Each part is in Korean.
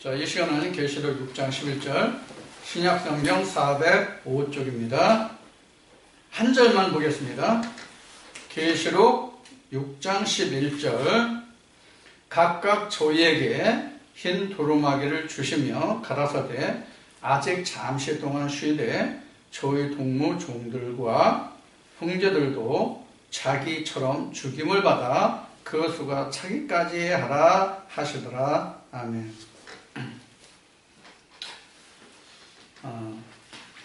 자, 이 시간은 계시록 6장 11절 신약성경 405쪽입니다. 한 절만 보겠습니다. 계시록 6장 11절 각각 저희에게 흰 두루마기를 주시며 가라사대 아직 잠시 동안 쉬되 저희 동무 종들과 형제들도 자기처럼 죽임을 받아 그 수가 차기까지 하라 하시더라. 아멘.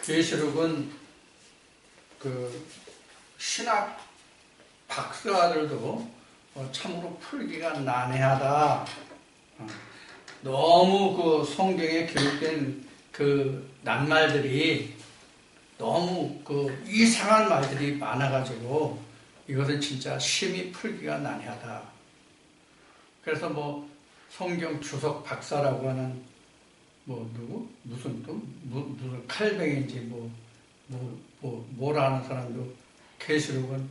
계시록은 그 신학 박사들도 참으로 풀기가 난해하다. 너무 그 성경에 기록된 그 낱말들이 너무 그 이상한 말들이 많아가지고 이것은 진짜 심히 풀기가 난해하다. 그래서 뭐 성경 주석 박사라고 하는 무슨 칼뱅인지 뭐라 하는 사람도 계시록은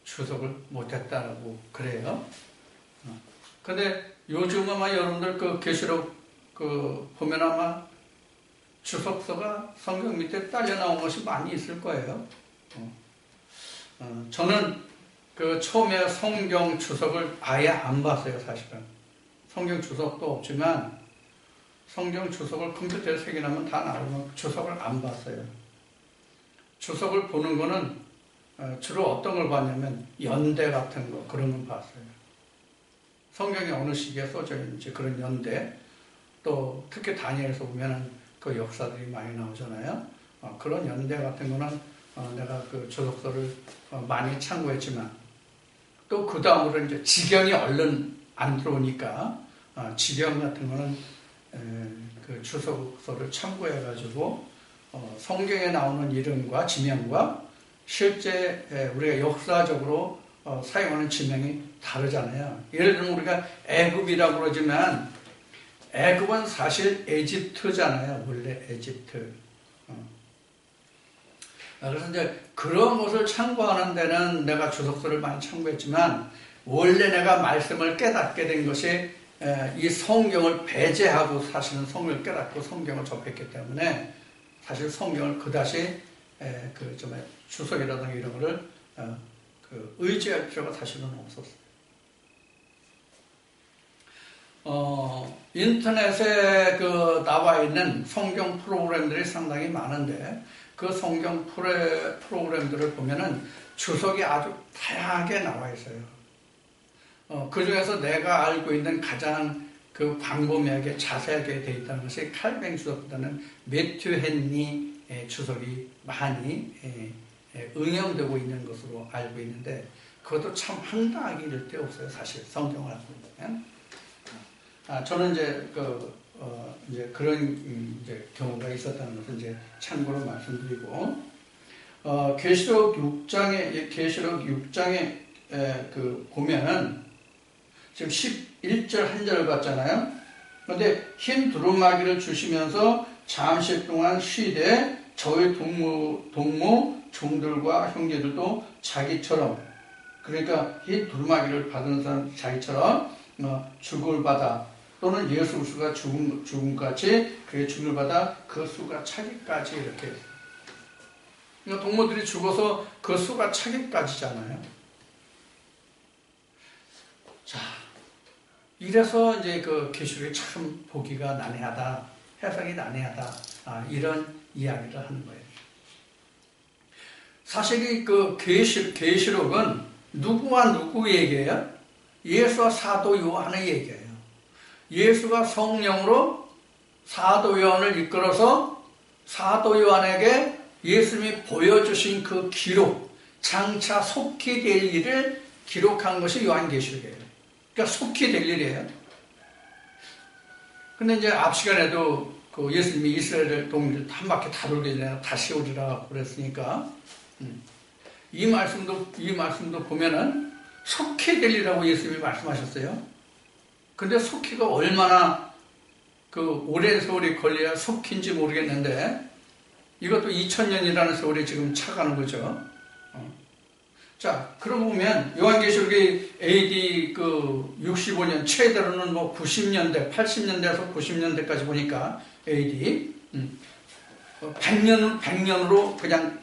주석을 못했다고 그래요. 근데 요즘 아마 여러분들 그 계시록 보면 아마 주석서가 성경 밑에 딸려 나온 것이 많이 있을 거예요. 저는 그 처음에 성경 주석을 아예 안 봤어요, 사실은. 성경 주석도 없지만 성경 주석을 컴퓨터에 새겨놓으면 다 나오면 주석을 안 봤어요. 주석을 보는 거는 주로 어떤 걸 봤냐면 연대 같은 거 그런 걸 봤어요. 성경에 어느 시기에 써져 있는지 그런 연대, 또 특히 다니엘서 보면은 그 역사들이 많이 나오잖아요. 그런 연대 같은 거는 내가 그 주석서를 많이 참고했지만 또 그 다음으로 이제 지경이 얼른 안 들어오니까 지경 같은 거는 그 주석서를 참고해가지고 성경에 나오는 이름과 지명과 실제 우리가 역사적으로 사용하는 지명이 다르잖아요. 예를 들면 우리가 애굽이라고 그러지만 애굽은 사실 에집트잖아요. 원래 에집트. 그래서 이제 그런 것을 참고하는 데는 내가 주석서를 많이 참고했지만 원래 내가 말씀을 깨닫게 된 것이 이 성경을 배제하고 사실은 성경을 깨닫고 성경을 접했기 때문에 사실 성경을 그다시 좀 주석이라든가 이런 거를 의지할 필요가 사실은 없었어요. 인터넷에 나와 있는 성경 프로그램들이 상당히 많은데 그 성경 프로그램들을 보면은 주석이 아주 다양하게 나와 있어요. 그 중에서 내가 알고 있는 가장 그 광범위하게 자세하게 되어 있다는 것이 칼뱅 주석보다는 매튜 헨리 주석이 많이 응용되고 있는 것으로 알고 있는데 그것도 참 황당하게 이를 데 없어요. 사실 성경을 알고 있는. 저는 이제 그런 이제 경우가 있었다는 것을 이제 참고로 말씀드리고 계시록 6장에 보면은 지금 11절 한 절을 봤잖아요. 그런데 흰 두루마기를 주시면서 잠시 동안 쉬되 저희 동무 종들과 형제들도 자기처럼, 그러니까 흰 두루마기를 받은 사람 자기처럼 죽음을 받아 또는 예수 그리스도가 죽음같이 그의 죽음을 받아 그 수가 차기까지 이렇게. 그러니까 동무들이 죽어서 그 수가 차기까지잖아요. 자, 이래서 이제 그 계시록이 참 보기가 난해하다, 해석이 난해하다, 이런 이야기를 하는 거예요. 사실 이 계시록은 누구와 누구 얘기예요? 예수와 사도 요한의 얘기예요. 예수가 성령으로 사도 요한을 이끌어서 사도 요한에게 예수님이 보여주신 그 기록, 장차 속히 될 일을 기록한 것이 요한계시록이에요. 그러니까 속히 될 일이에요. 근데 이제 앞 시간에도 그 예수님이 이스라엘 동지를 한 바퀴 다 돌기 전에 다시 오리라 그랬으니까 이 말씀도 보면은 속히 될 일이라고 예수님이 말씀하셨어요. 근데 속히가 얼마나 그 오랜 세월이 걸려야 속히인지 모르겠는데 이것도 2000년이라는 세월이 지금 차가는 거죠. 자, 그러고 보면 요한계시록이 AD 그 65년, 최대로는 뭐 90년대, 80년대에서 90년대까지 보니까 AD 100년으로 그냥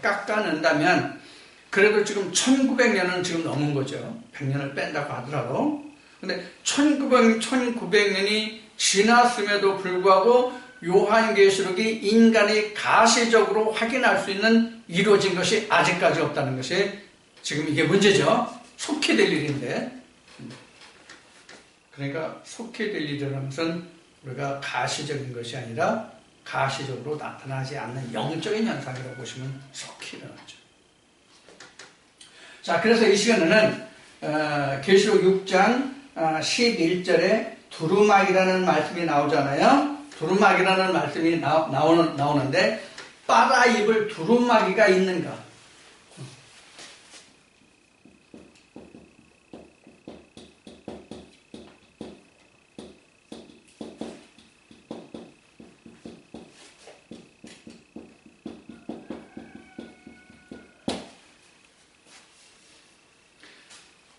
깎아낸다면 그래도 지금 1900년은 지금 넘은 거죠. 100년을 뺀다고 하더라도. 근데 1900년이 지났음에도 불구하고 요한계시록이 인간이 가시적으로 확인할 수 있는 이루어진 것이 아직까지 없다는 것이 지금 이게 문제죠. 속히 될 일인데. 그러니까 속히 될 일이라는 것은 우리가 가시적인 것이 아니라 가시적으로 나타나지 않는 영적인 현상이라고 보시면 속히 일어나죠. 자, 그래서 이 시간에는 계시록 6장 11절에 두루마기라는 말씀이 나오잖아요. 두루마기라는 말씀이 나오는데 빨아 입을 두루마기가 있는가?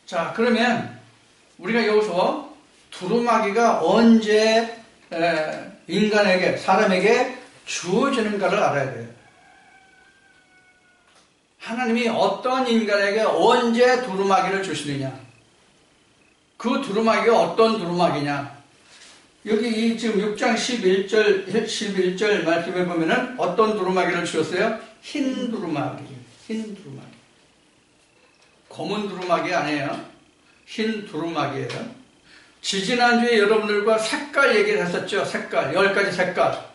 자, 그러면 우리가 여기서 두루마기가 언제 인간에게, 사람에게 주어지는가를 알아야 돼요. 하나님이 어떤 인간에게 언제 두루마기를 주시느냐? 그 두루마기가 어떤 두루마기냐? 여기 지금 6장 11절 말씀에 보면은 어떤 두루마기를 주셨어요? 흰 두루마기. 흰 두루마기. 검은 두루마기 아니에요. 흰 두루마기예요. 지지난주에 여러분들과 색깔 얘기를 했었죠. 색깔, 10가지 색깔.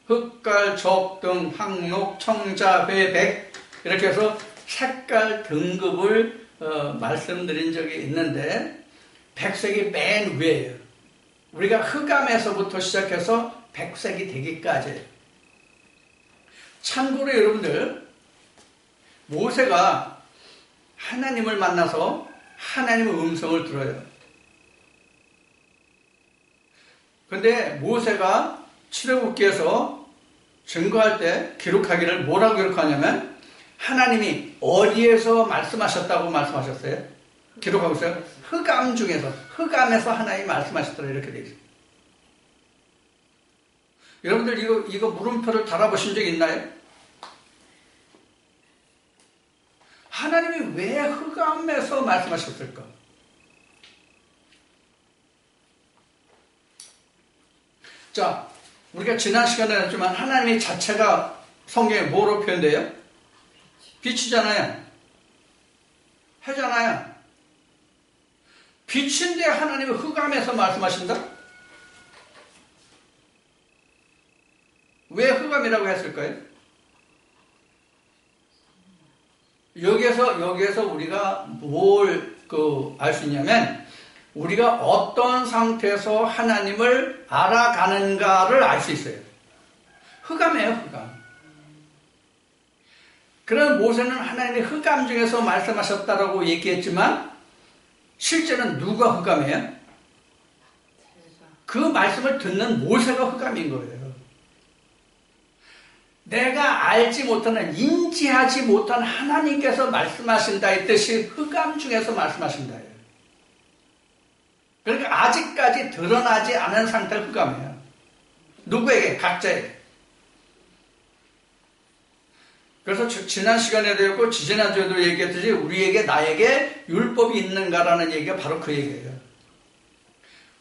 흑갈, 적등, 황록, 청자, 회, 백 이렇게 해서 색깔 등급을 말씀드린 적이 있는데 백색이 맨 위에요. 우리가 흑암에서부터 시작해서 백색이 되기까지. 참고로 여러분들, 모세가 하나님을 만나서 하나님의 음성을 들어요. 근데 모세가 출애굽기에서 증거할 때 기록하기를 뭐라고 기록하냐면 하나님이 어디에서 말씀하셨다고 말씀하셨어요? 기록하고 있어요. 흑암 중에서, 흑암에서 하나님이 말씀하셨더라 이렇게 되어 있어요. 여러분들 이거 물음표를 달아보신 적 있나요? 하나님이 왜 흑암에서 말씀하셨을까? 자, 우리가 지난 시간에 했지만 하나님의 자체가 성경에 뭐로 표현돼요? 빛이잖아요. 해잖아요. 빛인데 하나님이 흑암에서 말씀하신다? 왜 흑암이라고 했을까요? 여기에서 우리가 뭘 알 수 있냐면 우리가 어떤 상태에서 하나님을 알아가는가를 알 수 있어요. 흑암이에요, 흑암. 그런 모세는 하나님이 흑암 중에서 말씀하셨다라고 얘기했지만 실제는 누가 흑암이에요? 그 말씀을 듣는 모세가 흑암인 거예요. 내가 알지 못하는, 인지하지 못한 하나님께서 말씀하신다 이 뜻이 흑암 중에서 말씀하신다. 그러니까 아직까지 드러나지 않은 상태가 흑암이에요. 누구에게? 각자에게. 그래서 지난 시간에도 했고 지지난주에도 얘기했듯이 우리에게 나에게 율법이 있는가라는 얘기가 바로 그 얘기예요.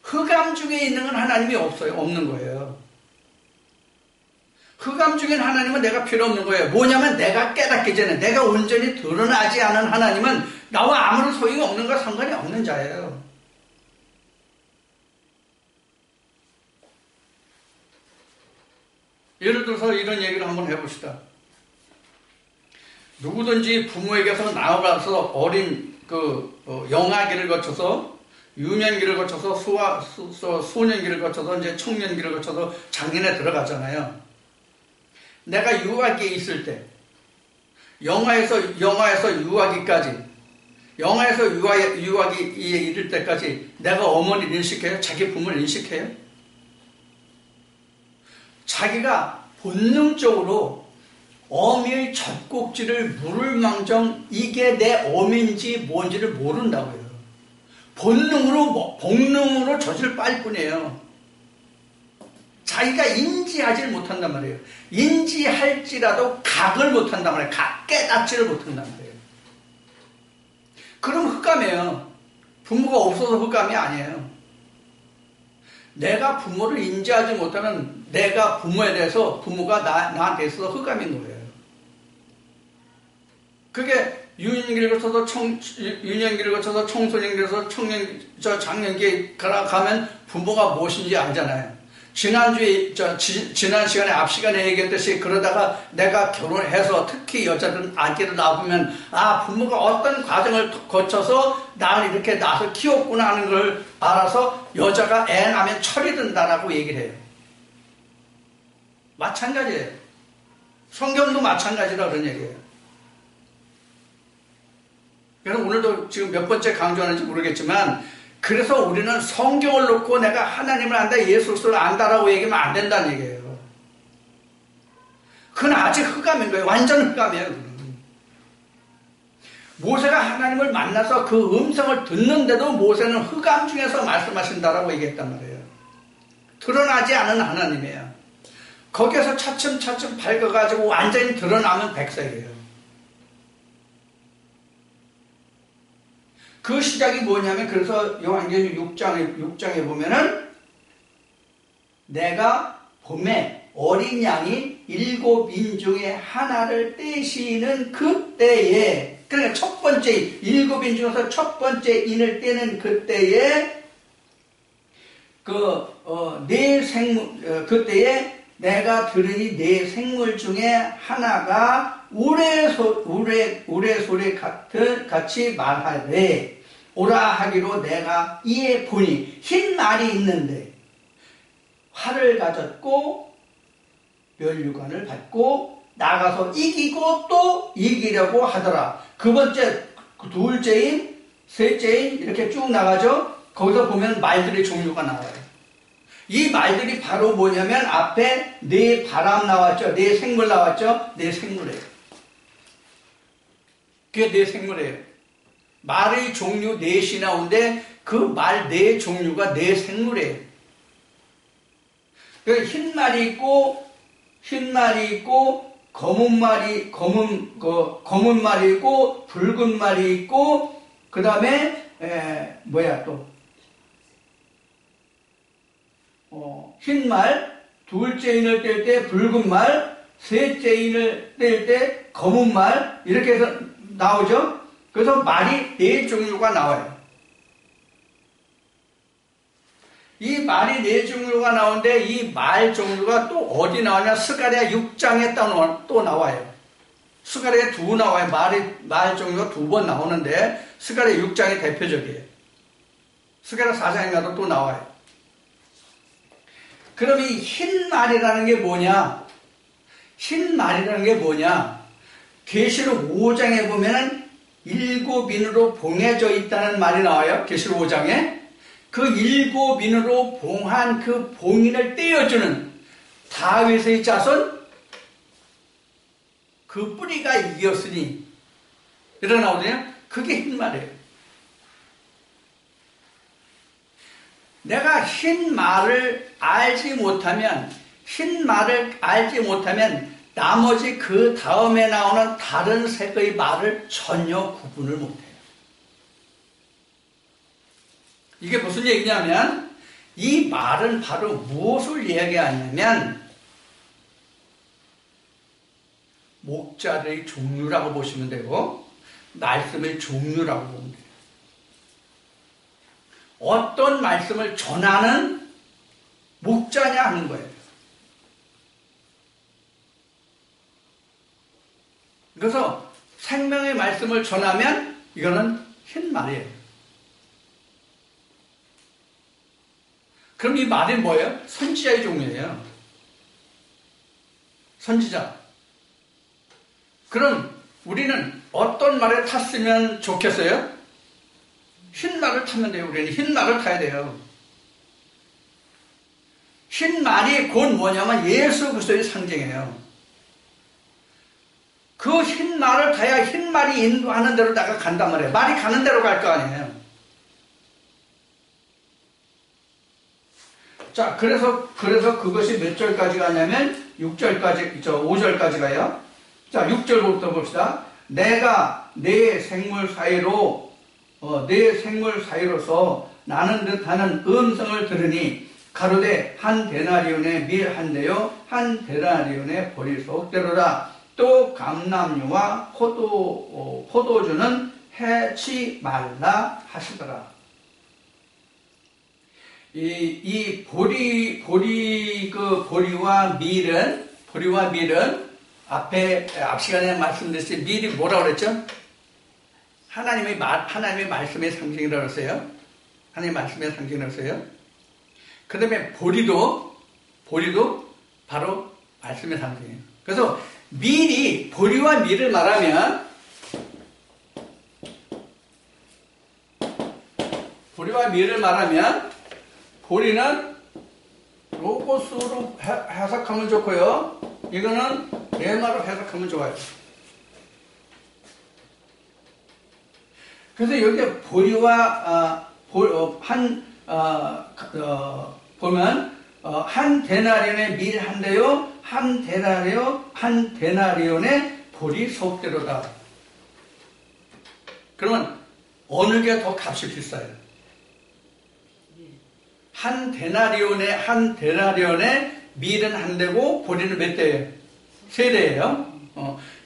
흑암 중에 있는 건 하나님이 없어요. 없는 거예요. 흑암 중엔 하나님은 내가 필요 없는 거예요. 뭐냐면 내가 깨닫기 전에 내가 온전히 드러나지 않은 하나님은 나와 아무런 소용이 없는 거 상관이 없는 자예요. 예를 들어서 이런 얘기를 한번 해봅시다. 누구든지 부모에게서 나와서 어린 영아기를 거쳐서 유년기를 거쳐서 소년기를 거쳐서 이제 청년기를 거쳐서 장년에 들어가잖아요. 내가 유아기에 있을 때, 영아에서 유아기까지, 영아에서 유아기에 이를 때까지 내가 어머니를 인식해요? 자기 부모를 인식해요? 자기가 본능적으로 어미의 젖꼭지를 물을 망정 이게 내 어미인지 뭔지를 모른다고요. 본능으로 젖을 빨 뿐이에요. 자기가 인지하지를 못한단 말이에요. 인지할지라도 각을 못한단 말이에요. 깨닫지를 못한단 말이에요. 그럼 흑감이에요. 부모가 없어서 흑감이 아니에요. 내가 부모를 인지하지 못하면 내가 부모에 대해서 부모가 나한테 있어서 흑감인 거예요. 그게 유년기를 거쳐서 청소년기를 거쳐서 장년기에 가면 부모가 무엇인지 알잖아요. 지난 시간에 앞 시간에 얘기했듯이 그러다가 내가 결혼해서 특히 여자들은 아기를 낳으면 부모가 어떤 과정을 거쳐서 나를 이렇게 낳아서 키웠구나 하는 걸 알아서 여자가 애 낳으면 철이 든다라고 얘기를 해요. 마찬가지예요. 성경도 마찬가지라 그런 얘기예요. 그래서 오늘도 지금 몇 번째 강조하는지 모르겠지만 그래서 우리는 성경을 놓고 내가 하나님을 안다, 예수 그리스도를 안다라고 얘기하면 안 된다는 얘기예요. 그건 아직 흑감인 거예요. 완전 흑감이에요. 모세가 하나님을 만나서 그 음성을 듣는데도 모세는 흑감 중에서 말씀하신다라고 얘기했단 말이에요. 드러나지 않은 하나님이에요. 거기에서 차츰차츰 밝아가지고 완전히 드러나면 백색이에요. 그 시작이 뭐냐면 그래서 요한계시록 6장에 보면은 내가 봄에 어린 양이 7인 중에 하나를 떼시는 그때에, 그러니까 첫 번째 7인 중에서 첫 번째 인을 떼는 그때에 그때에 내가 들으니 네 생물 중에 하나가 우레소리 같이 말하되 오라 하기로 내가 이에 보니 흰 말이 있는데 활을 가졌고 면류관을 받고 나가서 이기고 또 이기려고 하더라. 그 번째, 둘째인, 셋째인 이렇게 쭉 나가죠. 거기서 보면 말들의 종류가 나와요. 이 말들이 바로 뭐냐면 앞에 네 바람 나왔죠. 네 생물 나왔죠. 네 생물이에요. 그게 네 생물이에요. 말의 종류 넷이 나오는데 그 말 네 종류가 네 생물이에요. 흰 말이 있고 검은 말이 있고 붉은 말이 있고 그 다음에 흰 말, 둘째 인을 뗄 때 붉은 말, 셋째 인을 뗄 때 검은 말 이렇게 해서 나오죠. 그래서 말이 네 종류가 나와요. 이 말이 네 종류가 나오는데 이 말 종류가 또 어디 나오냐? 스가랴 6장에 또 나와요. 스가랴에 두 나와요. 말 종류가 두 번 나오는데 스가랴 6장이 대표적이에요. 스가랴 4장에 가도 또 나와요. 그럼 이 흰 말이라는 게 뭐냐? 흰 말이라는 게 뭐냐? 계시록 5장에 보면은 7인으로 봉해져 있다는 말이 나와요. 계시록 5장에. 그 7인으로 봉한 그 봉인을 떼어주는 다윗의 자손, 그 뿌리가 이겼으니 이렇게 나오거든요. 그게 흰 말이에요. 내가 흰 말을 알지 못하면 나머지 그 다음에 나오는 다른 색의 말을 전혀 구분을 못해요. 이게 무슨 얘기냐면 이 말은 바로 무엇을 이야기하냐면 목자들의 종류라고 보시면 되고 말씀의 종류라고 보면 돼요. 어떤 말씀을 전하는 목자냐 하는 거예요. 그래서 생명의 말씀을 전하면 이거는 흰 말이에요. 그럼 이 말이 뭐예요? 선지자의 종류예요. 선지자. 그럼 우리는 어떤 말을 탔으면 좋겠어요? 흰 말을 타면 돼요. 우리는 흰 말을 타야 돼요. 흰 말이 곧 뭐냐면 예수 그리스도의 상징이에요. 그 흰 말을 타야 흰 말이 인도하는 대로 내가 간단 말이에요. 말이 가는 대로 갈 거 아니에요. 자, 그래서 그것이 몇 절까지 가냐면 6절까지, 5절까지 가요. 자, 6절부터 봅시다. 내가 내 생물 사이로서 나는 듯하는 음성을 들으니 가로되 한 데나리온의 밀 한 대요 한 데나리온의 보리 속대로다. 또 감람류와 포도주는 해치 말라 하시더라. 이 보리와 밀은 앞 시간에 말씀드렸듯이 밀이 뭐라고 그랬죠? 하나님의 말씀의 상징이라고 했어요. 하나님의 말씀의 상징이라고 했어요. 그 다음에 보리도 바로 말씀의 상징이에요. 그래서 보리와 밀을 말하면 보리는 로고스로 해석하면 좋고요. 이거는 레마로 해석하면 좋아요. 그래서 여기 보리와 보면 한 데나리온의 밀 한 대요 한 데나리온의 보리 속대로다. 그러면 어느 게 더 값이 비싸요? 한 데나리온의 밀은 한 대고 보리는 몇 대예요? 세 대예요.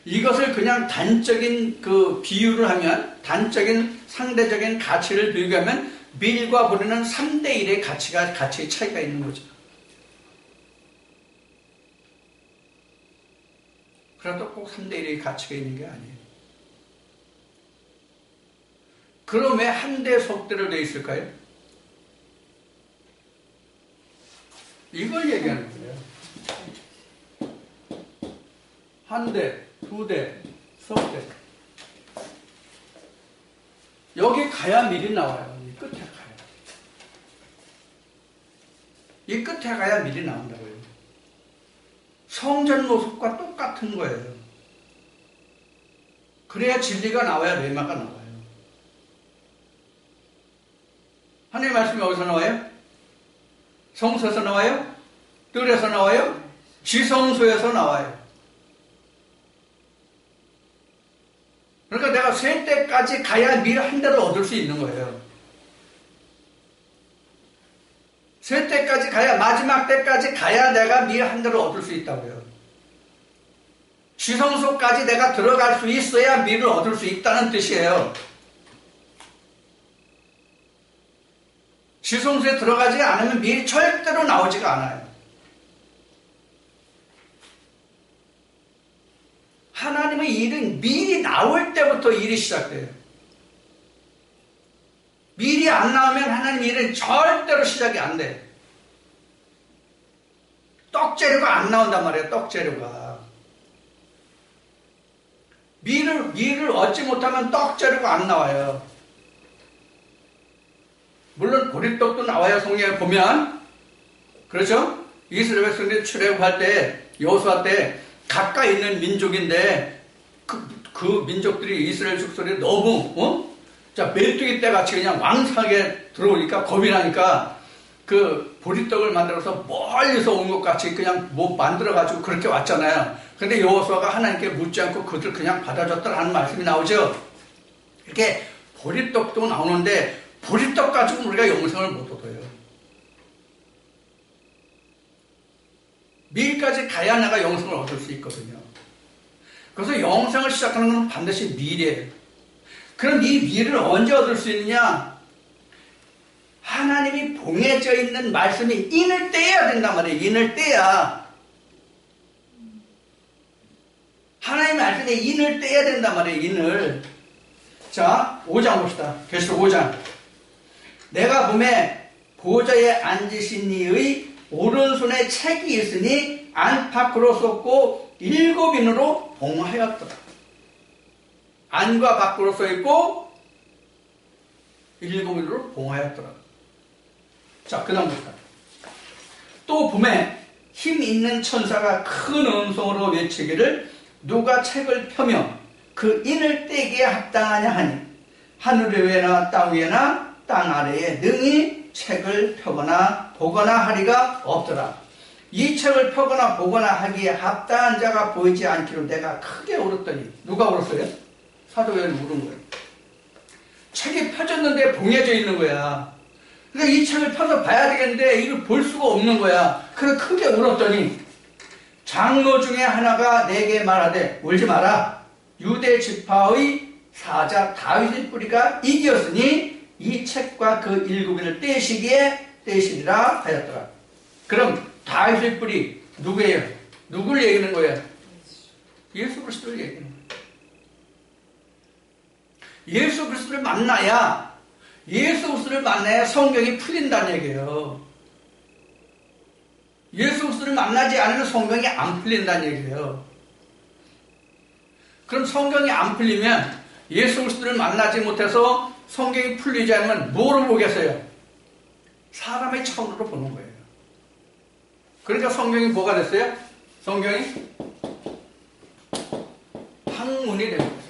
이것을 그냥 단적인 비유를 하면, 단적인 상대적인 가치를 비교하면 밀과 보리는 3대 1의 가치의 차이가 있는 거죠. 그래도 꼭 3대 1의 가치가 있는 게 아니에요. 그럼 왜 한 대 속대로 되어 있을까요? 이걸 얘기하는 거예요. 한 대, 두 대, 석 대. 여기 가야 밀이 나와요. 이 끝에 가야. 이 끝에 가야 밀이 나온다고요. 성전 모습과 똑같은 거예요. 그래야 진리가 나와야 레마가 나와요. 하나님의 말씀이 어디서 나와요? 성서에서 나와요? 뜰에서 나와요? 지성소에서 나와요. 그러니까 내가 세 때까지 가야 밀 한 대를 얻을 수 있는 거예요. 세 때까지 가야, 마지막 때까지 가야 내가 밀 한 대를 얻을 수 있다고요. 지성소까지 내가 들어갈 수 있어야 밀을 얻을 수 있다는 뜻이에요. 지성소에 들어가지 않으면 밀이 절대로 나오지가 않아요. 하나님의 일은 밀이 나올 때부터 일이 시작돼요. 밀이 안 나오면 하나님의 일은 절대로 시작이 안 돼요. 떡재료가 안 나온단 말이에요. 떡재료가. 밀을 얻지 못하면 떡재료가 안 나와요. 물론 보리떡도 나와요. 성경에 보면. 그렇죠? 이스라엘 백성들이 출애굽할 때, 여호수아 때 가까이 있는 민족인데 그 민족들이 이스라엘 족속들이 너무 메뚜기 떼같이 그냥 왕성하게 들어오니까 겁이 나니까 그 보리떡을 만들어서 멀리서 온 것 같이 그냥 만들어가지고 그렇게 왔잖아요. 근데 여호수아가 하나님께 묻지 않고 그들 그냥 받아줬다라는 말씀이 나오죠. 이렇게 보리떡도 나오는데 보리떡 가지고 우리가 영생을 못 얻어요. 밀까지 가야 내가 영생을 얻을 수 있거든요. 그래서 영생을 시작하는 건 반드시 밀이에요. 그럼 이 밀을 언제 얻을 수 있느냐? 하나님이 봉해져 있는 말씀이 인을 떼야 된단 말이에요. 인을 떼야. 하나님의 말씀에 인을 떼야 된단 말이에요. 인을. 자, 5장 봅시다. 계시록 5장. 내가 보매 보좌에 앉으신 이의 오른손에 책이 있으니 안팎으로 쏟고 7인으로 봉하였더라. 안과 밖으로 써있고 7인으로 봉하였더라. 자, 그 다음 봅시다. 또 봄에 힘 있는 천사가 큰 음성으로 외치기를 누가 책을 펴며 그 인을 떼기에 합당하냐 하니 하늘 위에나 땅 위에나 땅 아래에 능히 책을 펴거나 보거나 하리가 없더라. 이 책을 펴거나 보거나 하기에 합당한 자가 보이지 않기로 내가 크게 울었더니. 누가 울었어요? 사도 요한이 울은 거예요. 책이 펴졌는데 봉해져 있는 거야. 그러니까 이 책을 펴서 봐야 되겠는데 이걸 볼 수가 없는 거야. 그래서 크게 울었더니 장로 중에 하나가 내게 말하되 울지 마라. 유대 지파의 사자 다윗의 뿌리가 이기었으니 이 책과 그 일곱인을 떼시리라 하였더라. 그럼 다윗의 뿌리 누구예요? 누굴 얘기하는 거예요? 예수 그리스도를 얘기하는 거예요. 예수 그리스도를 만나야 성경이 풀린다는 얘기예요. 예수 그리스도를 만나지 않으면 성경이 안 풀린다는 얘기예요. 그럼 성경이 안 풀리면 예수 그리스도를 만나지 못해서 성경이 풀리지 않으면 뭐로 보겠어요? 사람의 차원으로 보는 거예요. 그러니까 성경이 뭐가 됐어요? 성경이 학문이 된 거예요.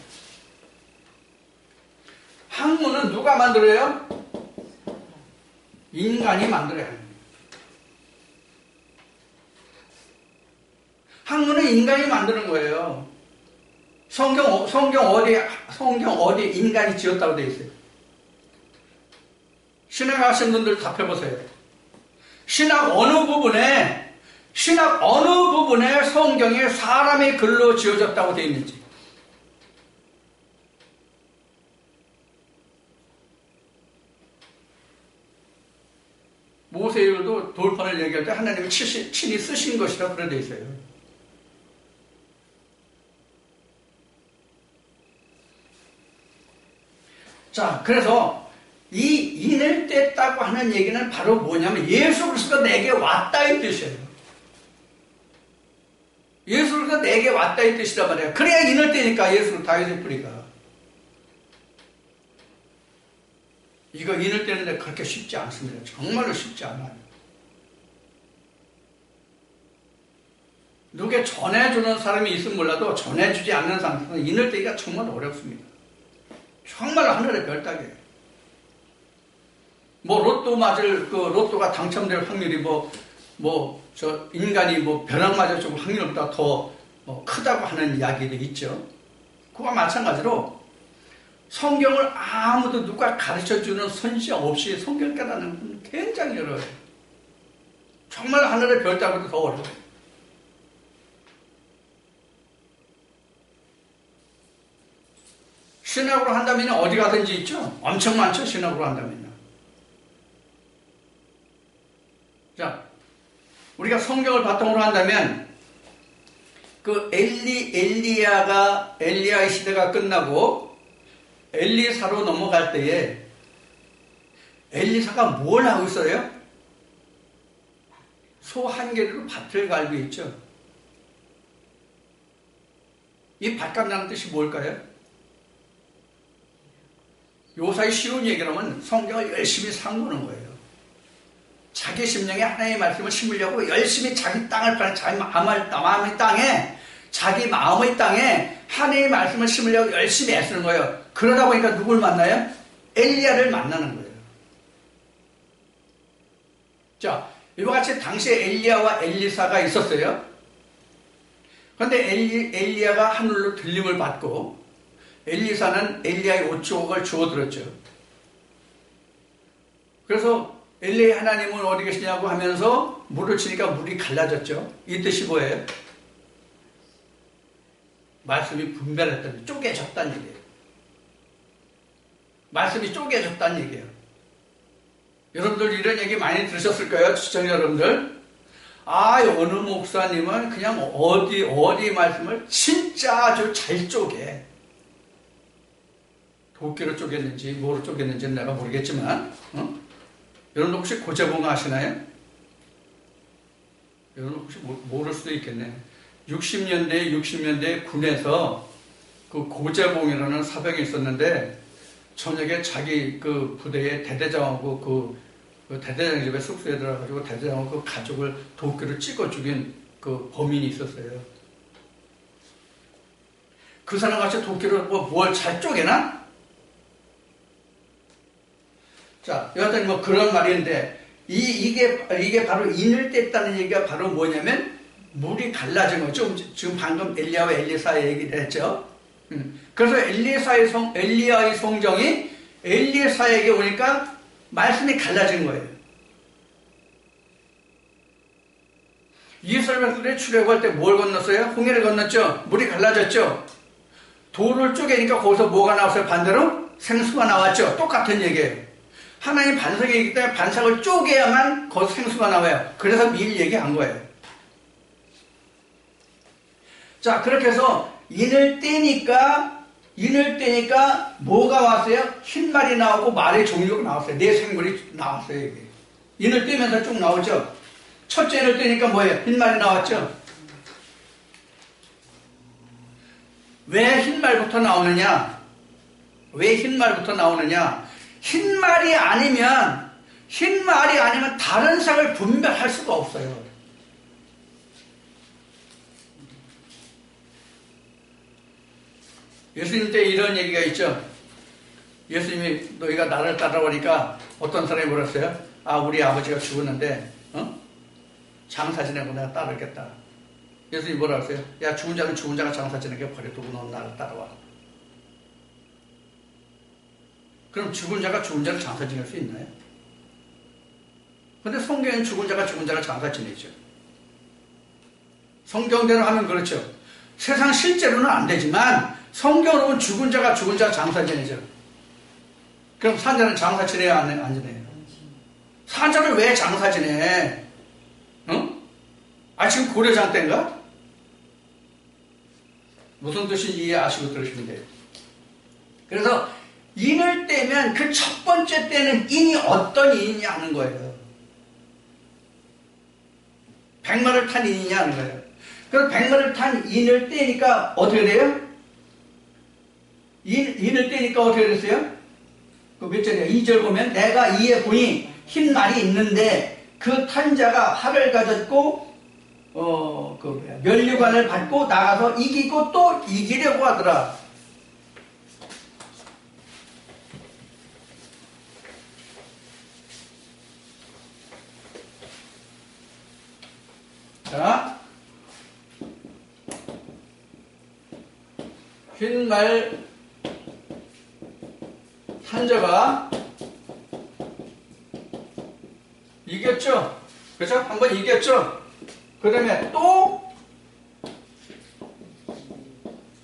학문은 누가 만들어요? 인간이 만들어야 합니다. 학문은 인간이 만드는 거예요. 성경 어디 인간이 지었다고 되어 있어요? 신학 하신 분들 답해보세요. 신학 어느 부분에 성경에 사람의 글로 지어졌다고 되어 있는지. 모세율도 돌판을 얘기할 때 하나님이 친히 쓰신 것이라고 그래 되어 있어요. 자, 그래서 이 인을 뗐다고 하는 얘기는 바로 뭐냐면 예수 그리스도가 내게 왔다 이 뜻이에요. 예수 그리스도가 내게 왔다 이 뜻이란 말이에요. 그래야 인을 떼니까 예수 다윗의 뿌리가. 이거 인을 떼는데 그렇게 쉽지 않습니다. 정말로 쉽지 않아요. 누게 전해주는 사람이 있으면 몰라도 전해주지 않는 상태는 인을 떼기가 정말 어렵습니다. 정말 하늘의 별따기예요. 로또가 당첨될 확률이 인간이 벼락 맞을 좀 확률보다 더 크다고 하는 이야기도 있죠. 그와 마찬가지로 성경을 아무도 누가 가르쳐주는 선지 없이 성경 깨닫는 건 굉장히 어려워요. 정말 하늘의 별따기도 더 어려워요. 신학으로 한다면 어디 가든지 있죠? 엄청 많죠? 신학으로 한다면요. 자, 우리가 성경을 바탕으로 한다면 그 엘리야의 시대가 끝나고 엘리사로 넘어갈 때에 엘리사가 뭘 하고 있어요? 소 한 개로 밭을 갈고 있죠. 이 밭 간다는 뜻이 뭘까요? 요사이 쉬운 얘기를 하면 성경을 열심히 삼고는 거예요. 자기 심령에 하나님의 말씀을 심으려고 열심히 자기 땅을 파는 자기 마음의 땅에 하나님의 말씀을 심으려고 열심히 애쓰는 거예요. 그러다 보니까 누굴 만나요? 엘리야를 만나는 거예요. 자, 이와 같이 당시에 엘리야와 엘리사가 있었어요. 그런데 엘리야가 하늘로 들림을 받고 엘리사는 엘리야의 오초각을 주워들었죠. 그래서 엘리야 하나님은 어디 계시냐고 하면서 물을 치니까 물이 갈라졌죠. 이 뜻이 뭐예요? 말씀이 분별했다는, 쪼개졌다는 얘기예요. 말씀이 쪼개졌다는 얘기예요. 여러분들 이런 얘기 많이 들으셨을 거예요, 시청자 여러분들. 어느 목사님은 그냥 어디 말씀을 진짜 아주 잘 쪼개. 도끼로 쪼갰는지 뭐로 쪼갰는지는 내가 모르겠지만 여러분 혹시 고재봉 아시나요? 여러분 혹시 모를 수도 있겠네. 60년대 군에서 그 고재봉이라는 사병이 있었는데 저녁에 자기 그 부대의 대대장하고 그 대대장 집에 숙소에 들어가지고 대대장하고 그 가족을 도끼로 찍어 죽인 그 범인이 있었어요. 그 사람같이 도끼로 뭘 잘 쪼개나? 자, 여하튼 뭐 그런 말인데, 이게 바로 인을 뗐다는 얘기가 바로 뭐냐면, 물이 갈라진 거죠. 지금 방금 엘리야와 엘리사의 얘기를 했죠. 그래서 엘리야의 성정이 엘리사에게 오니까 말씀이 갈라진 거예요. 이스라엘 백성들이 출애굽할 때 뭘 건넜어요? 홍해를 건넜죠. 물이 갈라졌죠. 돌을 쪼개니까 거기서 뭐가 나왔어요? 반대로 생수가 나왔죠. 똑같은 얘기예요. 하나님 반석이기 때문에 반석을 쪼개야만 거기서 생수가 나와요. 그래서 미리 얘기한 거예요. 자, 그렇게 해서 인을 떼니까 뭐가 왔어요? 흰말이 나오고 말의 종류가 나왔어요. 네 생물이 나왔어요. 이게. 인을 떼면서 쭉 나오죠. 첫째 인을 떼니까 뭐예요? 흰말이 나왔죠. 왜 흰말부터 나오느냐? 왜 흰말부터 나오느냐? 흰말이 아니면 다른 색을 분별할 수가 없어요. 예수님 때 이런 얘기가 있죠. 예수님이 너희가 나를 따라오니까 어떤 사람이 물었어요? 아, 우리 아버지가 죽었는데 장사 지내고 내가 따르겠다. 예수님이 뭐라 하세요? 야, 죽은 자는 죽은 자가 장사 지내게 버려두고 넌 나를 따라와. 그럼 죽은 자가 죽은 자를 장사 지낼 수 있나요? 근데 성경에는 죽은 자가 장사 지내죠. 성경대로 하면 그렇죠. 세상 실제로는 안 되지만 성경으로 보면 죽은 자가 장사 지내죠. 그럼 산자는 장사 지내야 안 지내요? 산자를 왜 장사 지내? 지금 고려장 때인가? 무슨 뜻인지 이해하시고 들으시면 돼요. 그래서 인을 떼면 그 첫 번째 때는 인이 어떤 인이냐 하는 거예요. 백마를 탄 인이냐 하는 거예요. 그래서 백마를 탄 인을 떼니까 어떻게 돼요? 인을 떼니까 어떻게 됐어요? 그 몇 절이에요? 2절 보면 내가 이에 보니 흰 말이 있는데 그 탄자가 활을 가졌고 면류관을 받고 나가서 이기고 또 이기려고 하더라. 자, 흰말 탄자가 이겼죠? 그렇죠? 한번 이겼죠? 그 다음에 또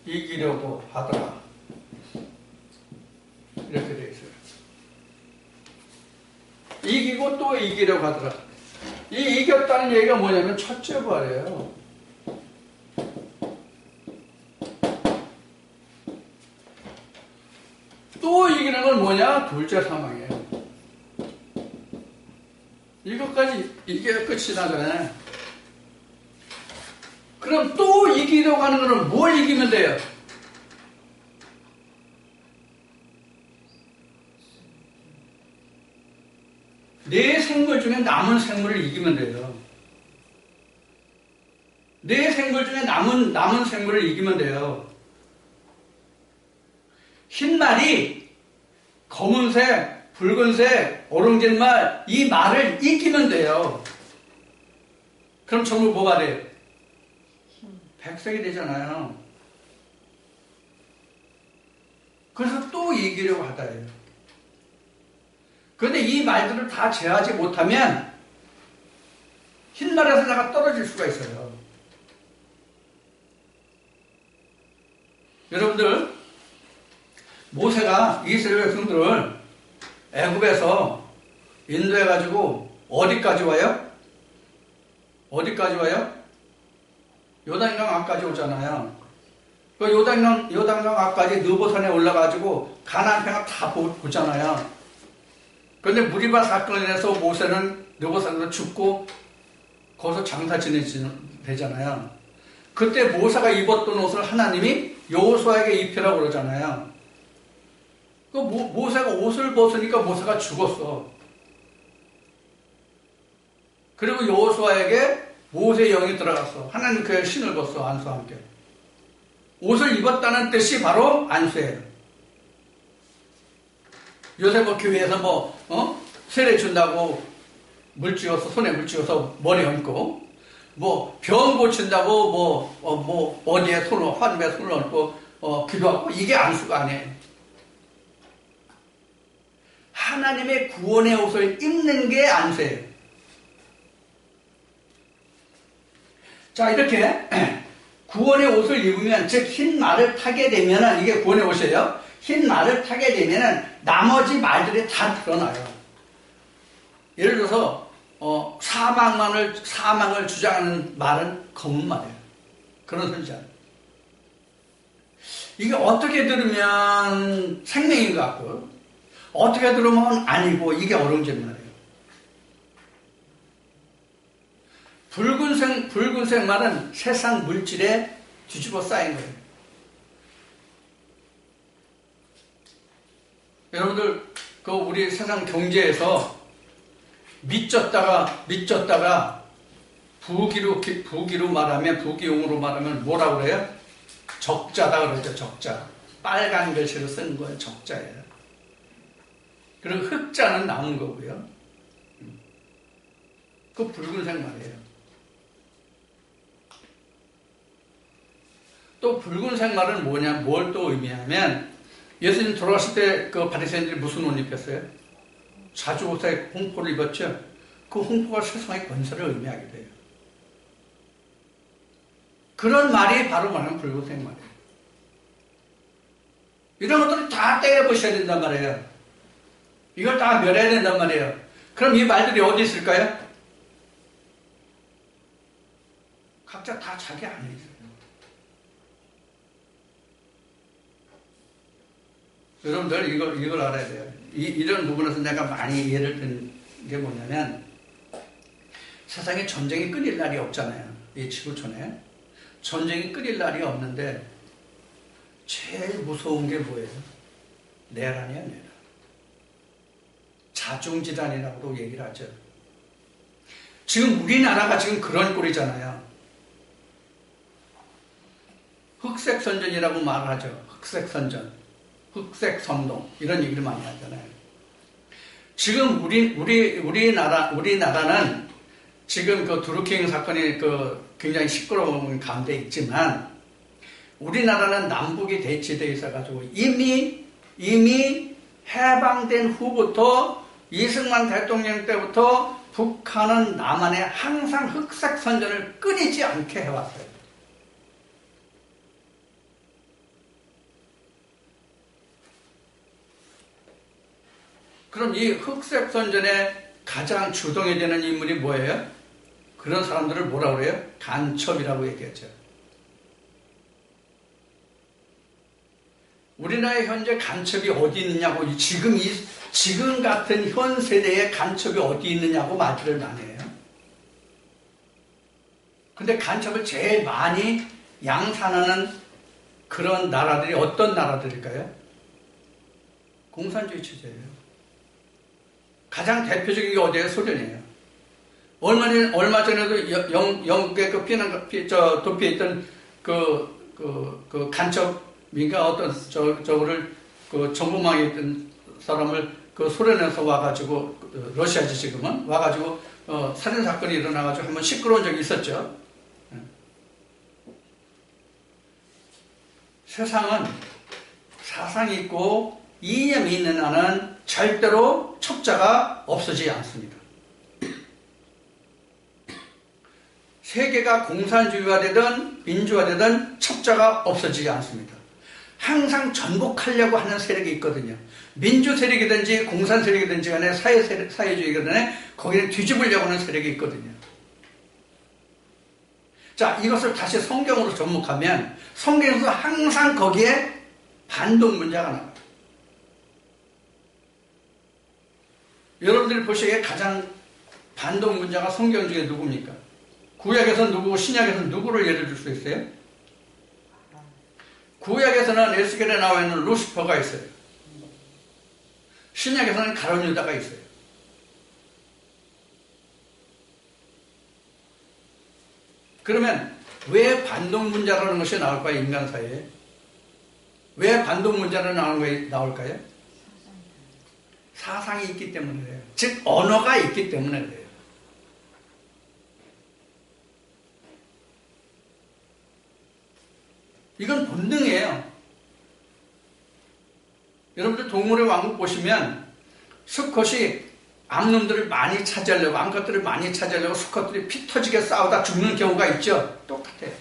이기려고 하더라. 이렇게 되어 있어요. 이기고 또 이기려고 하더라. 이 이겼다는 얘기가 뭐냐면 첫째 부활이에요. 또 이기는 건 뭐냐? 둘째 사망이에요. 이것까지 이게 끝이 나잖아요. 그럼 또 이기려고 하는 거는 뭘 이기면 돼요? 네 생물 중에 남은 생물을 이기면 돼요. 네 생물 중에 남은 생물을 이기면 돼요. 흰말이 검은색, 붉은색, 오롱질말 이 말을 이기면 돼요. 그럼 전부 뭐가 돼요? 백색이 되잖아요. 그래서 또 이기려고 하다예요. 그런데 이 말들을 다 제하지 못하면 흰말에서 내가 떨어질 수가 있어요. 여러분들, 모세가 이스라엘 백성들을 애굽에서 인도해가지고 어디까지 와요? 어디까지 와요? 요단강 앞까지 오잖아요. 그 요단강 앞까지 느보산에 올라가지고 가나안 평야 다 보잖아요. 그런데 무리바 사건을 인해서 모세는 느보산에서 죽고 거기서 장사 지내잖아요. 그때 모세가 입었던 옷을 하나님이 여호수아에게 입히라고 그러잖아요. 그 모세가 옷을 벗으니까 모세가 죽었어. 그리고 여호수아에게 모세의 영이 들어갔어. 하나님 그의 신을 벗어 안수와 함께. 옷을 입었다는 뜻이 바로 안수예요. 요새 뭐 교회에서 세례 준다고 물 쥐어서, 손에 물 쥐어서 머리 얹고, 병 고친다고 어디에 환부에 손을 얹고, 기도하고, 이게 안수가 아니에요. 하나님의 구원의 옷을 입는 게 안수예요. 자, 이렇게 구원의 옷을 입으면, 즉 흰 말을 타게 되면은, 이게 구원의 옷이에요. 흰 말을 타게 되면은 나머지 말들이 다 드러나요. 예를 들어서 사망을 주장하는 말은 검은 말이에요. 그런 선지자. 이게 어떻게 들으면 생명인 것 같고, 어떻게 들으면 아니고, 이게 어려운 질문이에요. 붉은색 말은 세상 물질에 뒤집어 쌓인 거예요. 여러분들, 우리 세상 경제에서 밑졌다가 부기로 말하면, 부기용으로 말하면 뭐라고 그래요? 적자다 그러죠, 적자. 빨간 글씨로 쓴 거예요, 적자예요. 그리고 흑자는 남은 거고요. 그 붉은색 말이에요. 또 붉은색 말은 뭘 또 의미하면, 예수님 돌아가실 때 그 바리새인들이 무슨 옷 입혔어요? 자주옷에 홍포를 입었죠. 그 홍포가 세상의 권세를 의미하게 돼요. 그런 말이 바로 말하는 붉은색 말이에요. 이런 것들을 다 때려보셔야 된단 말이에요. 이걸 다 멸해야 된단 말이에요. 그럼 이 말들이 어디 있을까요? 각자 다 자기 안에 있어요. 여러분들 이걸 알아야 돼요. 이런 부분에서 내가 많이 예를 든 게 뭐냐면, 세상에 전쟁이 끊일 날이 없잖아요. 이 지구촌에 전쟁이 끊일 날이 없는데 제일 무서운 게 뭐예요? 내란이야, 내란. 자중질환이라고도 얘기를 하죠. 지금 우리나라가 지금 그런 꼴이잖아요. 흑색선전이라고 말을 하죠. 흑색선전, 흑색선동, 이런 얘기를 많이 하잖아요. 지금 우리나라는 지금 그 드루킹 사건이 굉장히 시끄러운 가운데 있지만, 우리나라는 남북이 대치되어 있어가지고 이미 해방된 후부터, 이승만 대통령 때부터 북한은 남한에 항상 흑색선전을 끊이지 않게 해왔어요. 그럼 이 흑색선전에 가장 주동이 되는 인물이 뭐예요? 그런 사람들을 뭐라고 그래요? 간첩이라고 얘기했죠. 우리나라에 현재 간첩이 어디 있느냐고, 지금 같은 현 세대에 간첩이 어디 있느냐고 말들을 많이 해요. 근데 간첩을 제일 많이 양산하는 그런 나라들이 어떤 나라들일까요? 공산주의 체제예요. 가장 대표적인 게 어디예요? 소련이에요. 얼마 전에도 영국의 도피해 있던 그 간첩민가 어떤 저거를 정보망에 있던 사람을 소련에서 와가지고, 러시아지 지금은, 와가지고 살인사건이 일어나가지고 한번 시끄러운 적이 있었죠. 세상은 사상이 있고 이념이 있는 한은 절대로 첩자가 없어지지 않습니다. 세계가 공산주의가 되든 민주화 되든 첩자가 없어지지 않습니다. 항상 전복하려고 하는 세력이 있거든요. 민주 세력이든지 공산 세력이든지 간에 사회주의가 간에 거기를 뒤집으려고 하는 세력이 있거든요. 자, 이것을 다시 성경으로 접목하면 성경에서 항상 거기에 반동 문제가 나와요. 여러분들이 보시기에 가장 반동 문제가 성경 중에 누굽니까? 구약에서는 누구고 신약에서는 누구를 예를 들 수 있어요? 구약에서는 에스겔에 나와 있는 루시퍼가 있어요. 신약에서는 가룟 유다가 있어요. 그러면 왜 반동문자라는 것이 나올까요? 인간 사이에. 왜 반동문자라는 게 나올까요? 사상이 있기 때문에 그래요. 즉 언어가 있기 때문에 그래요. 이건 본능이에요. 여러분들 동물의 왕국 보시면 수컷이 암놈들을 많이 차지하려고, 암컷들을 많이 차지하려고 수컷들이 피 터지게 싸우다 죽는 경우가 있죠. 똑같아요.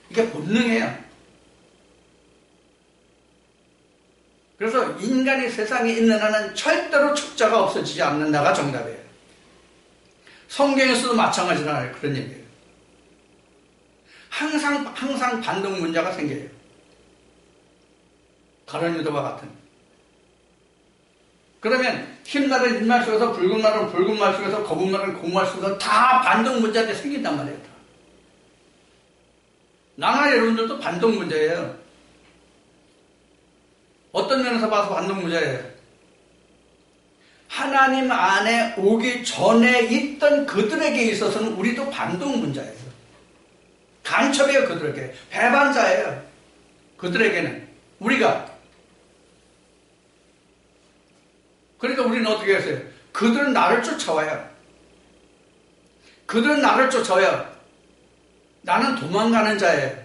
이게 본능이에요. 그래서 인간이 세상에 있는 한은 절대로 척자가 없어지지 않는다가 정답이에요. 성경에서도 마찬가지라 그런 얘기예요. 항상 반동 문제가 생겨요. 가룟 유다와 같은. 그러면 흰 말은 흰 말 속에서, 붉은 말은 붉은 말 속에서, 검은 말은 검은 말 속에서 다 반동 문제가 생긴단 말이에요. 다. 나나 여러분들도 반동 문제예요. 어떤 면에서 봐서 반동 문제예요? 하나님 안에 오기 전에 있던 그들에게 있어서는 우리도 반동 문제예요. 간첩이에요, 그들에게. 배반자예요. 그들에게는. 우리가. 그러니까 우리는 어떻게 했어요? 그들은 나를 쫓아와요. 그들은 나를 쫓아와요. 나는 도망가는 자예요.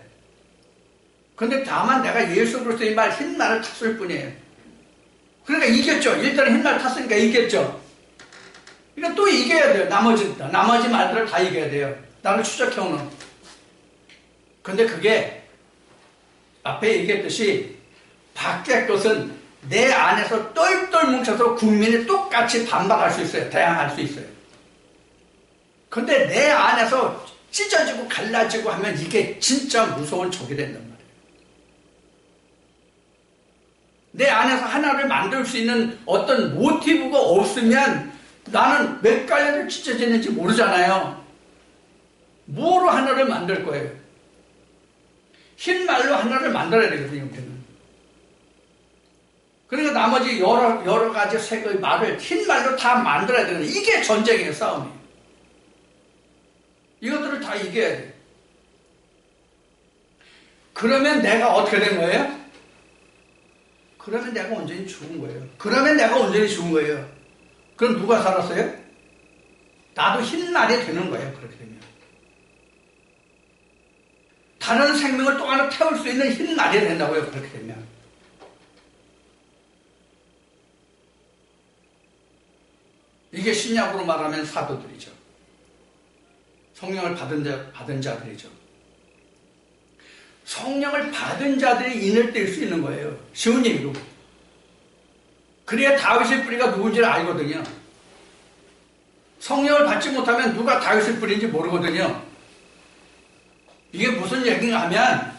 근데 다만 내가 예수 그리스도의 말 흰 말을 탔을 뿐이에요. 그러니까 이겼죠. 일단은 흰 말 탔으니까 이겼죠. 그러니까 또 이겨야 돼요. 나머지 말들을 다 이겨야 돼요. 나를 추적해오는. 근데 그게 앞에 얘기했듯이 밖의 것은 내 안에서 똘똘 뭉쳐서 국민이 똑같이 반발할 수 있어요. 대항할 수 있어요. 근데 내 안에서 찢어지고 갈라지고 하면 이게 진짜 무서운 적이 된단 말이에요. 내 안에서 하나를 만들 수 있는 어떤 모티브가 없으면 나는 몇 갈래를 찢어지는지 모르잖아요. 뭐로 하나를 만들 거예요? 흰 말로 하나를 만들어야 되거든요. 우리는. 그러니까 나머지 여러 가지 색의 말을 흰 말로 다 만들어야 되거든요. 이게 전쟁이에요. 싸움이에요. 이것들을 다 이겨야 돼요. 그러면 내가 어떻게 된 거예요? 그러면 내가 온전히 죽은 거예요. 그러면 내가 온전히 죽은 거예요. 그럼 누가 살았어요? 나도 흰 날이 되는 거예요. 그렇게 되면. 다른 생명을 또 하나 태울 수 있는 흰 날이 된다고요. 그렇게 되면. 이게 신약으로 말하면 사도들이죠. 성령을 받은 자들이죠. 성령을 받은 자들이 인을 뗄 수 있는 거예요. 쉬운 얘기로. 그래야 다윗의 뿌리가 누군지를 알거든요. 성령을 받지 못하면 누가 다윗의 뿌리인지 모르거든요. 이게 무슨 얘기인가 하면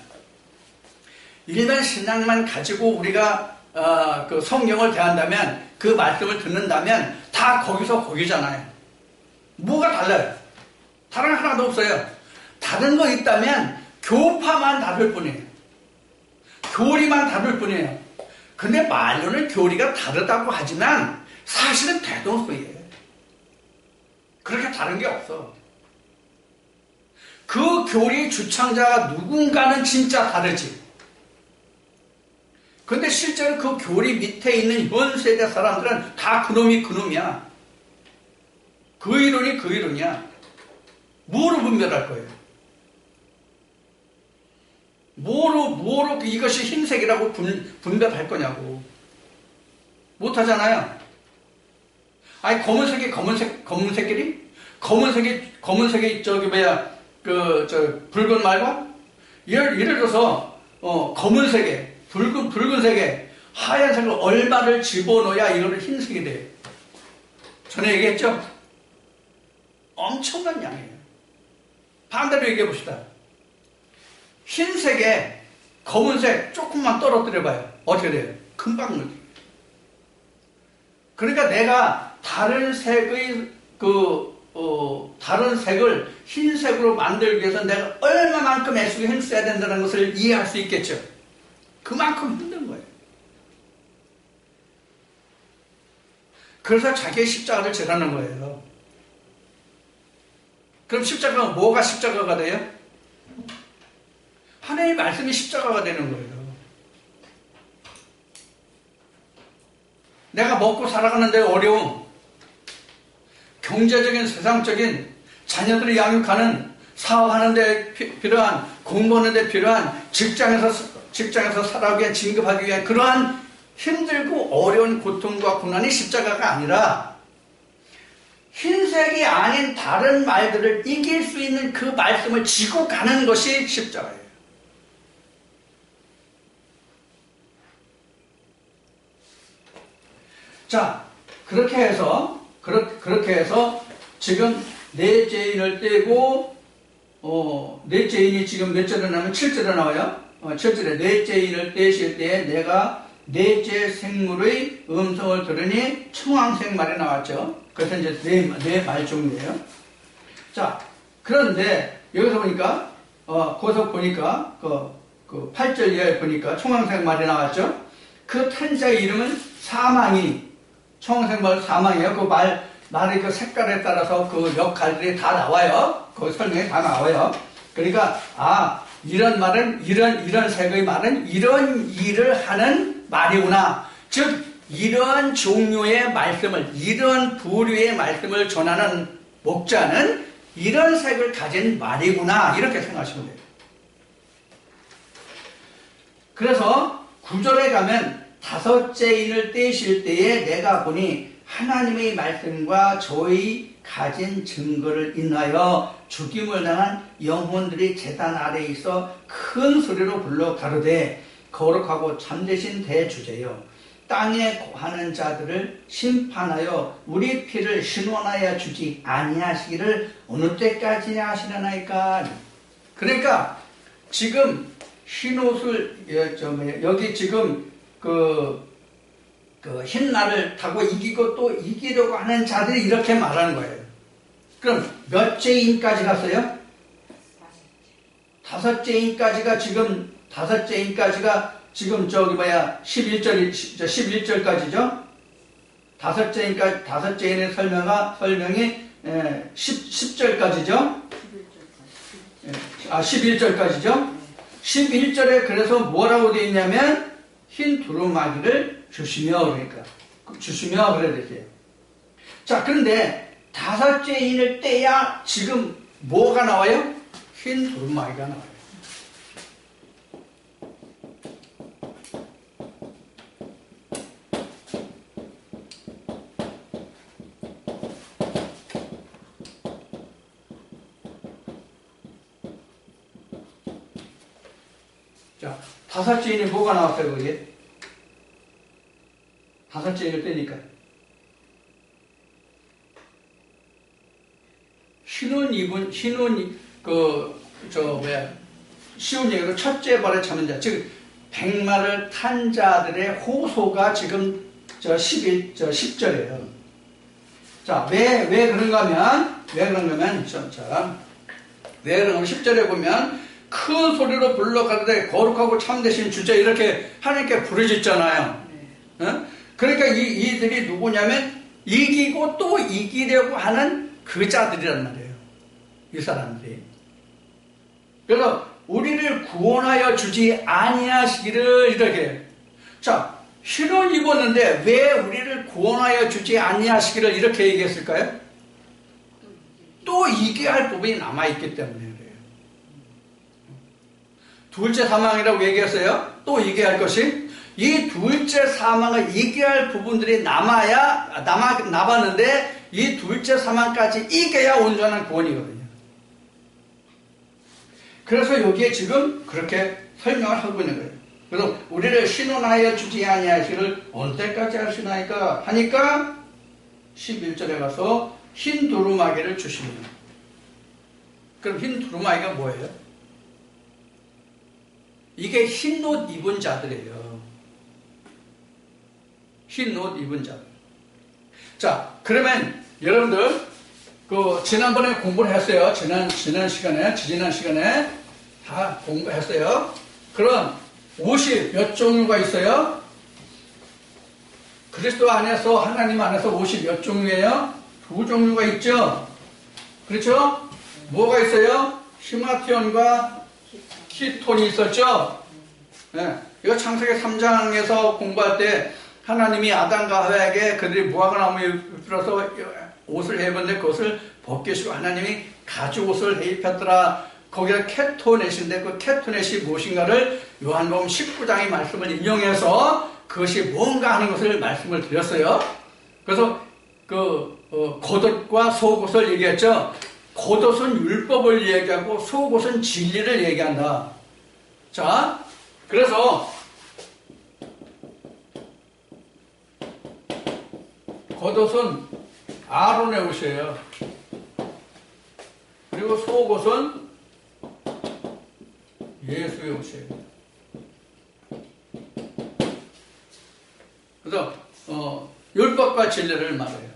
일반 신앙만 가지고 우리가 그 성경을 대한다면, 그 말씀을 듣는다면 다 거기서 거기잖아요. 뭐가 달라요? 다른 하나도 없어요. 다른 거 있다면 교파만 다를 뿐이에요. 교리만 다를 뿐이에요. 근데 말로는 교리가 다르다고 하지만 사실은 대동소이에요. 그렇게 다른 게 없어. 그 교리 주창자가 누군가는 진짜 다르지. 근데 실제로 그 교리 밑에 있는 현 세대 사람들은 다 그놈이 그놈이야. 그 이론이 그 이론이야. 뭐로 분별할 거예요? 뭐로 이것이 흰색이라고 분별할 거냐고. 못하잖아요. 아니, 검은색이 검은색끼리? 검은색이 붉은 말과? 예를 들어서, 검은색에, 붉은색에 하얀색을 얼마를 집어넣어야 이거를 흰색이 돼요. 전에 얘기했죠? 엄청난 양이에요. 반대로 얘기해 봅시다. 흰색에 검은색 조금만 떨어뜨려봐요. 어떻게 돼요? 금방 물려. 그러니까 내가 다른 색의 다른 색을 흰색으로 만들기 위해서 내가 얼마만큼 애쓰고 힘써야 된다는 것을 이해할 수 있겠죠. 그만큼 힘든 거예요. 그래서 자기의 십자가를 지라는 거예요. 그럼 십자가가 뭐가 십자가가 돼요? 하나님의 말씀이 십자가가 되는 거예요. 내가 먹고 살아가는데 어려움, 경제적인 세상적인 자녀들을 양육하는 사업하는데 필요한 공부하는데 필요한 직장에서 살아가기 위한 진급하기 위한 그러한 힘들고 어려운 고통과 고난이 십자가가 아니라 흰색이 아닌 다른 말들을 이길 수 있는 그 말씀을 지고 가는 것이 십자가예요. 자, 그렇게 해서 지금 넷째 인을 떼고 넷째 인이 지금 몇 절에 나오면 7절에 나와요. 7절에 넷째 인을 떼실 때에 내가 넷째 생물의 음성을 들으니 청황색 말이 나왔죠. 그래서 이제 네 말 종류예요. 자, 그런데 여기서 보니까 거기서 보니까 그 8절 이하에 보니까 청황색 말이 나왔죠. 그 탄자의 이름은 사망이, 청황색 말 사망이에요. 그 말의 그 색깔에 따라서 그 역할들이 다 나와요. 그 설명이 다 나와요. 그러니까 이런 말은 이런 색의 말은 이런 일을 하는 말이구나. 즉 이런 종류의 말씀을, 이런 부류의 말씀을 전하는 목자는 이런 색을 가진 말이구나, 이렇게 생각하시면 돼요. 그래서 9절에 가면 다섯째 인을 떼실 때에 내가 보니 하나님의 말씀과 저희 가진 증거를 인하여 죽임을 당한 영혼들이 제단 아래에 있어 큰 소리로 불러 가로되 거룩하고 참되신 대주제여, 땅에 거하는 자들을 심판하여 우리 피를 신원하여 주지 아니하시기를 어느 때까지 하시려나이까. 그러니까 지금 흰옷을 여기 지금 그 흰날을 타고 이기고 또 이기려고 하는 자들이 이렇게 말하는 거예요. 그럼 몇째 인까지 갔어요? 다섯째 인까지가 지금 11절까지죠? 다섯째 인의 설명이 10절까지죠? 11절까지죠? 11절에 그래서 뭐라고 되어 있냐면 흰 두루마기를 주시며, 그래야 되세요. 자, 그런데 다섯째 인을 떼야 지금 뭐가 나와요? 흰 두루마기가 나와요. 자, 다섯째 인이 뭐가 나왔어요, 거기에? 다섯째 인을 떼니까. 쉬운 얘기로 첫째 발에 차는 자, 즉, 백마를 탄 자들의 호소가 지금 10절이에요. 자, 왜 그런가 하면, 왜 그런가 하면 10절에 보면, 큰 소리로 불러 가로되 거룩하고 참되신 주제, 이렇게 하나님께 부르짖잖아요. 그러니까 이들이 누구냐면 이기고 또 이기려고 하는 그 자들이란 말이에요. 이 사람들이. 그래서 우리를 구원하여 주지 아니하시기를, 이렇게. 자, 흰옷 입었는데 왜 우리를 구원하여 주지 아니하시기를 이렇게 얘기했을까요? 또 이겨야 할 부분이 남아있기 때문에. 둘째 사망이라고 얘기했어요. 또 이겨야 할 것이, 이 둘째 사망을 이겨야 할 부분들이 남았는데 이 둘째 사망까지 이겨야 온전한 구원이거든요. 그래서 여기에 지금 그렇게 설명을 하고 있는 거예요. 그래서 우리를 신원하여 주지 아니하시기를 언제까지 하시나이까 하니까 11절에 가서 흰 두루마기를 주십니다. 그럼 흰 두루마기가 뭐예요? 이게 흰 옷 입은 자들이에요. 흰 옷 입은 자들. 자, 그러면 여러분들 지난번에 공부를 했어요. 지난 시간에 다 공부했어요. 그럼 옷이 몇 종류가 있어요? 그리스도 안에서, 하나님 안에서 옷이 몇 종류예요? 2종류가 있죠. 그렇죠? 뭐가 있어요? 히마티온과 키톤이 있었죠? 네. 이거 창세기 3장에서 공부할 때 하나님이 아담과 하와에게 그들이 무화과나무에 들어서 옷을 입었는데 그것을 벗기시고 하나님이 가죽옷을 입혔더라. 거기에 케토넷인데 그 케토넷이 무엇인가를 요한복음 19장의 말씀을 인용해서 그것이 뭔가 하는 것을 말씀을 드렸어요. 그래서 겉옷과 속옷을 얘기했죠. 겉옷은 율법을 얘기하고 속옷은 진리를 얘기한다. 자, 그래서 겉옷은 아론의 옷이에요. 그리고 속옷은 예수의 옷이에요. 그래서 율법과 진리를 말해요.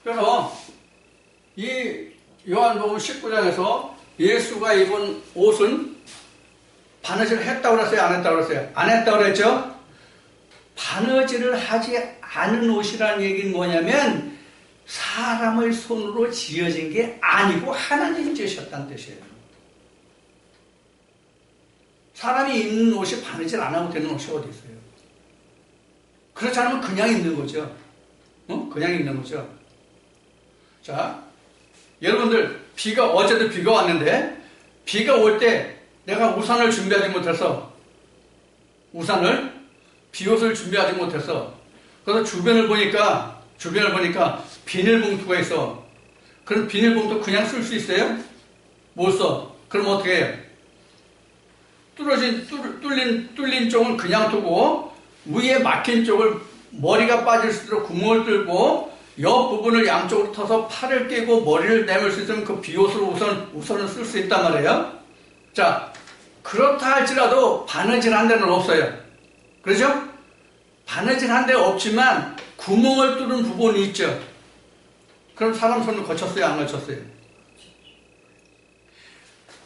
그래서 이 요한복음 19장에서 예수가 입은 옷은 바느질을 했다고 그랬어요? 안 했다고 그랬어요? 안 했다고 그랬죠? 바느질을 하지 않은 옷이라는 얘기는 뭐냐면 사람의 손으로 지어진 게 아니고 하나님이 지으셨다는 뜻이에요. 사람이 입는 옷이 바느질 안 하고 되는 옷이 어디 있어요? 그렇지 않으면 그냥 입는 거죠. 그냥 입는 거죠. 자, 여러분들 어제도 비가 왔는데 비가 올 때 내가 우산을 준비하지 못해서 비옷을 준비하지 못해서 그래서 주변을 보니까 비닐봉투가 있어. 그럼 비닐봉투 그냥 쓸 수 있어요? 못 써. 그럼 어떻게 해요? 뚫린 쪽은 그냥 두고 위에 막힌 쪽을 머리가 빠질 수 있도록 구멍을 뚫고 옆 부분을 양쪽으로 터서 팔을 끼고 머리를 내밀 수 있으면 그 비옷으로 우선은 쓸 수 있단 말이에요. 자, 그렇다 할지라도 바느질한 데는 없어요. 그렇죠? 바느질한 데 없지만 구멍을 뚫은 부분이 있죠. 그럼 사람 손을 거쳤어요? 안 거쳤어요?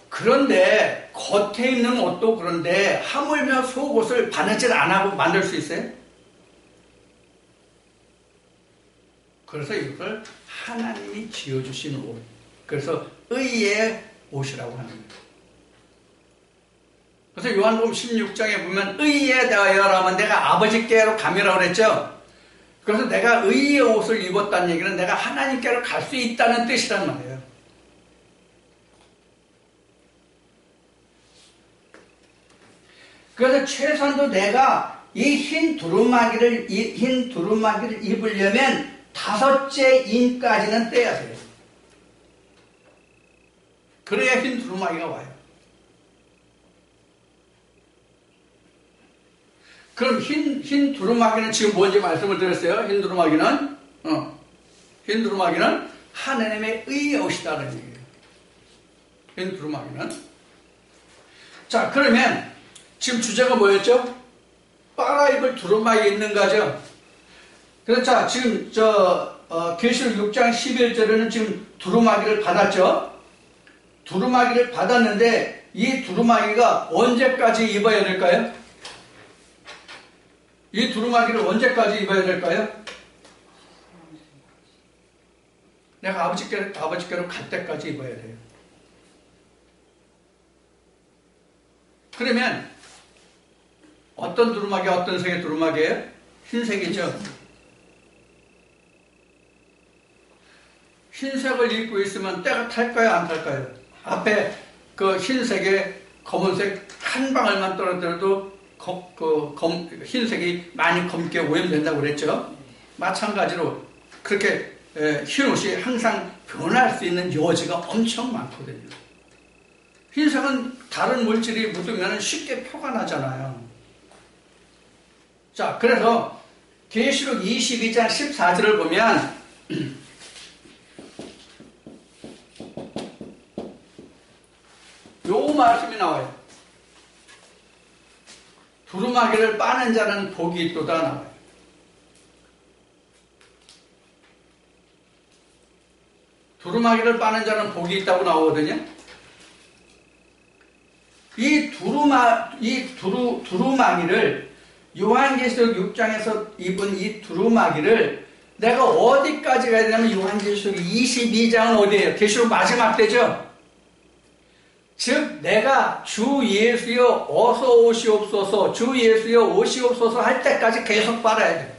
그런데 겉에 있는 옷도 그런데 하물며 속옷을 바느질 안 하고 만들 수 있어요? 그래서 이걸 하나님이 지어주신 옷. 그래서 의의 옷이라고 하는 거예요. 그래서 요한복음 16장에 보면 의에 대하여라면 내가 아버지께로 감이라고 그랬죠. 그래서 내가 의의 옷을 입었다는 얘기는 내가 하나님께로 갈 수 있다는 뜻이란 말이에요. 그래서 최소한도 내가 이 흰 두루마기를 입으려면 5째 인까지는 떼야 돼요. 그래야 흰 두루마기가 와요. 그럼 흰 두루마기는 지금 뭔지 말씀을 드렸어요. 흰 두루마기는 하나님의 의의 옷이다라는 얘기예요. 흰 두루마기는. 자, 그러면 지금 주제가 뭐였죠? 빨아입을 두루마기 있는 거죠. 그래서 자, 지금 계시록 6장 11절에는 지금 두루마기를 받았죠. 두루마기를 받았는데 이 두루마기가 언제까지 입어야 될까요? 이 두루마기를 언제까지 입어야 될까요? 내가 아버지께로 갈 때까지 입어야 돼요. 그러면 어떤 두루마기, 어떤 색의 두루마기예요? 흰색이죠. 흰색을 입고 있으면 때가 탈까요? 안 탈까요? 앞에 그 흰색에 검은색 한 방울만 떨어뜨려도 흰색이 많이 검게 오염된다고 그랬죠. 마찬가지로 그렇게 흰옷이 항상 변할 수 있는 여지가 엄청 많거든요. 흰색은 다른 물질이 묻으면 쉽게 표가 나잖아요. 자, 그래서 계시록 22장 14절을 보면 요 말씀이 나와요. 두루마기를 빠는 자는 복이 있도다 나와요. 두루마기를 빠는 자는 복이 있다고 나오거든요. 이 두루마기를 요한계시록 6장에서 입은 이 두루마기를 내가 어디까지 가야 되냐면 요한계시록 22장은 어디예요? 계시록 마지막 때죠. 즉 내가 주 예수여 어서 오시옵소서, 주 예수여 오시옵소서 할 때까지 계속 빨아야 돼.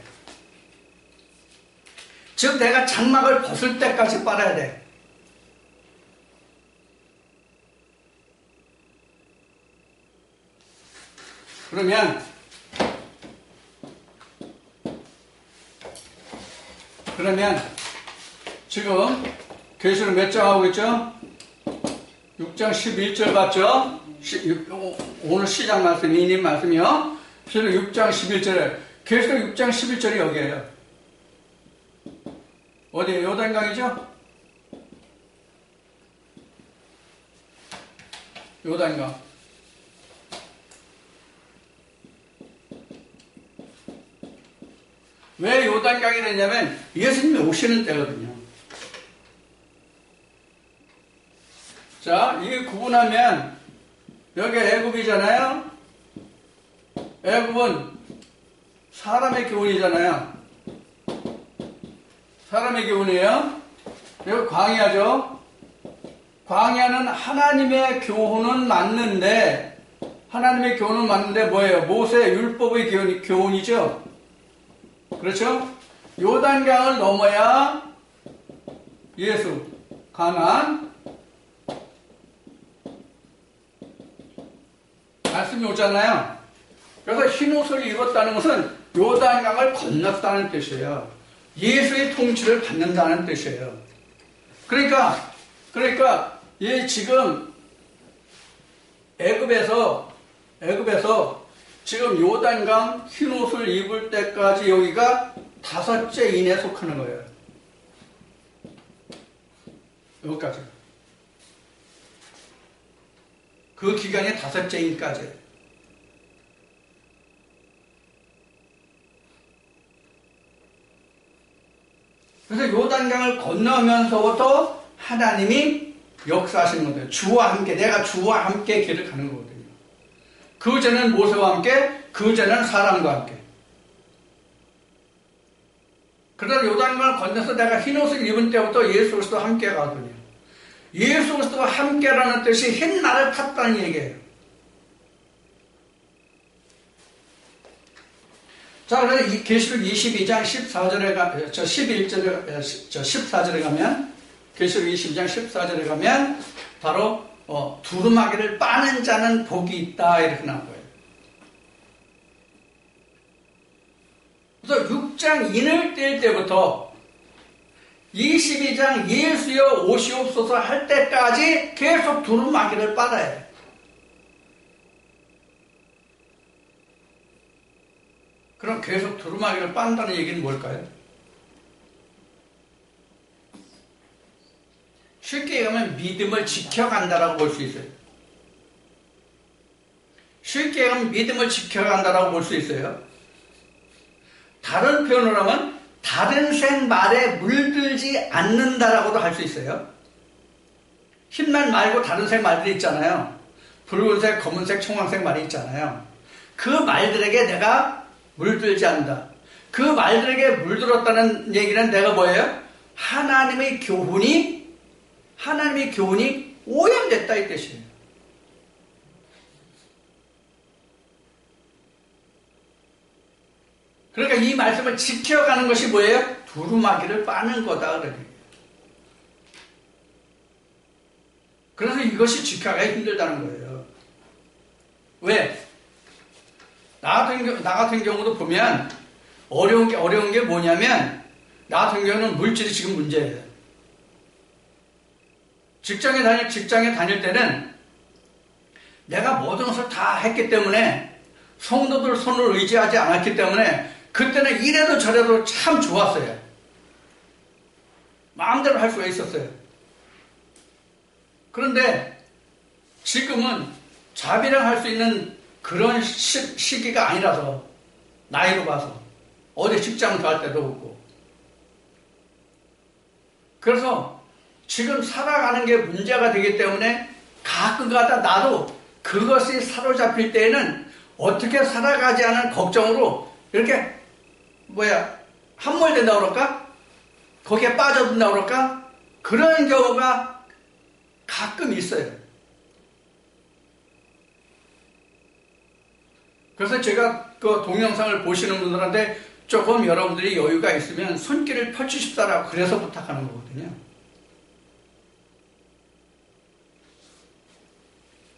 즉 내가 장막을 벗을 때까지 빨아야 돼. 그러면 지금 계시록 몇 장 하고 있죠? 6장 11절 봤죠? 오늘 시작 말씀이 이님 말씀이요. 계시록 6장 11절에 계시록 6장 11절이 여기에요. 어디에요? 요단강이죠? 요단강. 왜 요단강이 됐냐면 예수님이 오시는 때거든요. 자, 이게 구분하면 여기 애굽이잖아요. 애굽은 사람의 교훈이잖아요. 사람의 교훈이에요. 여기 광야죠. 광야는 하나님의 교훈은 맞는데 뭐예요? 모세 율법의 교훈이죠. 그렇죠? 요단강을 넘어야 예수, 가나안 말씀이 오잖아요. 그래서 흰옷을 입었다는 것은 요단강을 건넜다는 뜻이에요. 예수의 통치를 받는다는 뜻이에요. 그러니까 얘 지금 애굽에서 지금 요단강 흰옷을 입을 때까지 여기가 5째 인에 속하는 거예요. 여기까지. 그 기간이 5째 인까지. 그래서 요단강을 건너면서부터 하나님이 역사하시는 거예요. 주와 함께, 내가 주와 함께 길을 가는 거거든요. 그 전에는 모세와 함께, 그 전에는 사람과 함께. 그러다 요단강을 건너서 내가 흰옷을 입은 때부터 예수 그리스도와 함께 가거든요. 예수 그리스도와 함께라는 뜻이 흰 말을 탔다는 얘기예요. 자, 그래서 이 계시록 22장 14절에 14절에 가면 계시록 22장 14절에 가면 바로 두루마기를 빠는 자는 복이 있다 이렇게 나온 거예요. 그래서 6장 인을 뗄 때부터 22장 예수여 오시옵소서 할 때까지 계속 두루마기를 빨아야 돼요. 그럼 계속 두루마기를 빤다는 얘기는 뭘까요? 쉽게 얘기하면 믿음을 지켜간다라고 볼 수 있어요. 쉽게 얘기하면 믿음을 지켜간다라고 볼 수 있어요. 다른 표현으로 하면 다른 색 말에 물들지 않는다라고도 할 수 있어요. 흰말 말고 다른 색 말들이 있잖아요. 붉은색, 검은색, 청황색 말이 있잖아요. 그 말들에게 내가 물들지 않는다. 그 말들에게 물들었다는 얘기는 내가 뭐예요? 하나님의 교훈이 오염됐다 이 뜻이에요. 그러니까 이 말씀을 지켜가는 것이 뭐예요? 두루마기를 빠는 거다. 그래서 이것이 지켜가기 힘들다는 거예요. 왜? 나 같은 경우도 보면 어려운 게 뭐냐면 나 같은 경우는 물질이 지금 문제예요. 직장에 다닐 때는 내가 모든 것을 다 했기 때문에 성도들 손을 의지하지 않았기 때문에 그때는 이래도 저래도 참 좋았어요. 마음대로 할 수가 있었어요. 그런데 지금은 자비랑 할 수 있는 그런 시기가 아니라서 나이로 봐서 어디 직장 갈 때도 없고 그래서 지금 살아가는 게 문제가 되기 때문에 가끔가다 나도 그것이 사로잡힐 때에는 어떻게 살아가지 않은 걱정으로 이렇게 함몰된다고 그럴까? 거기에 빠져든다고 그럴까? 그런 경우가 가끔 있어요. 그래서 제가 그 동영상을 보시는 분들한테 조금 여러분들이 여유가 있으면 손길을 펴주십사라고 그래서 부탁하는 거거든요.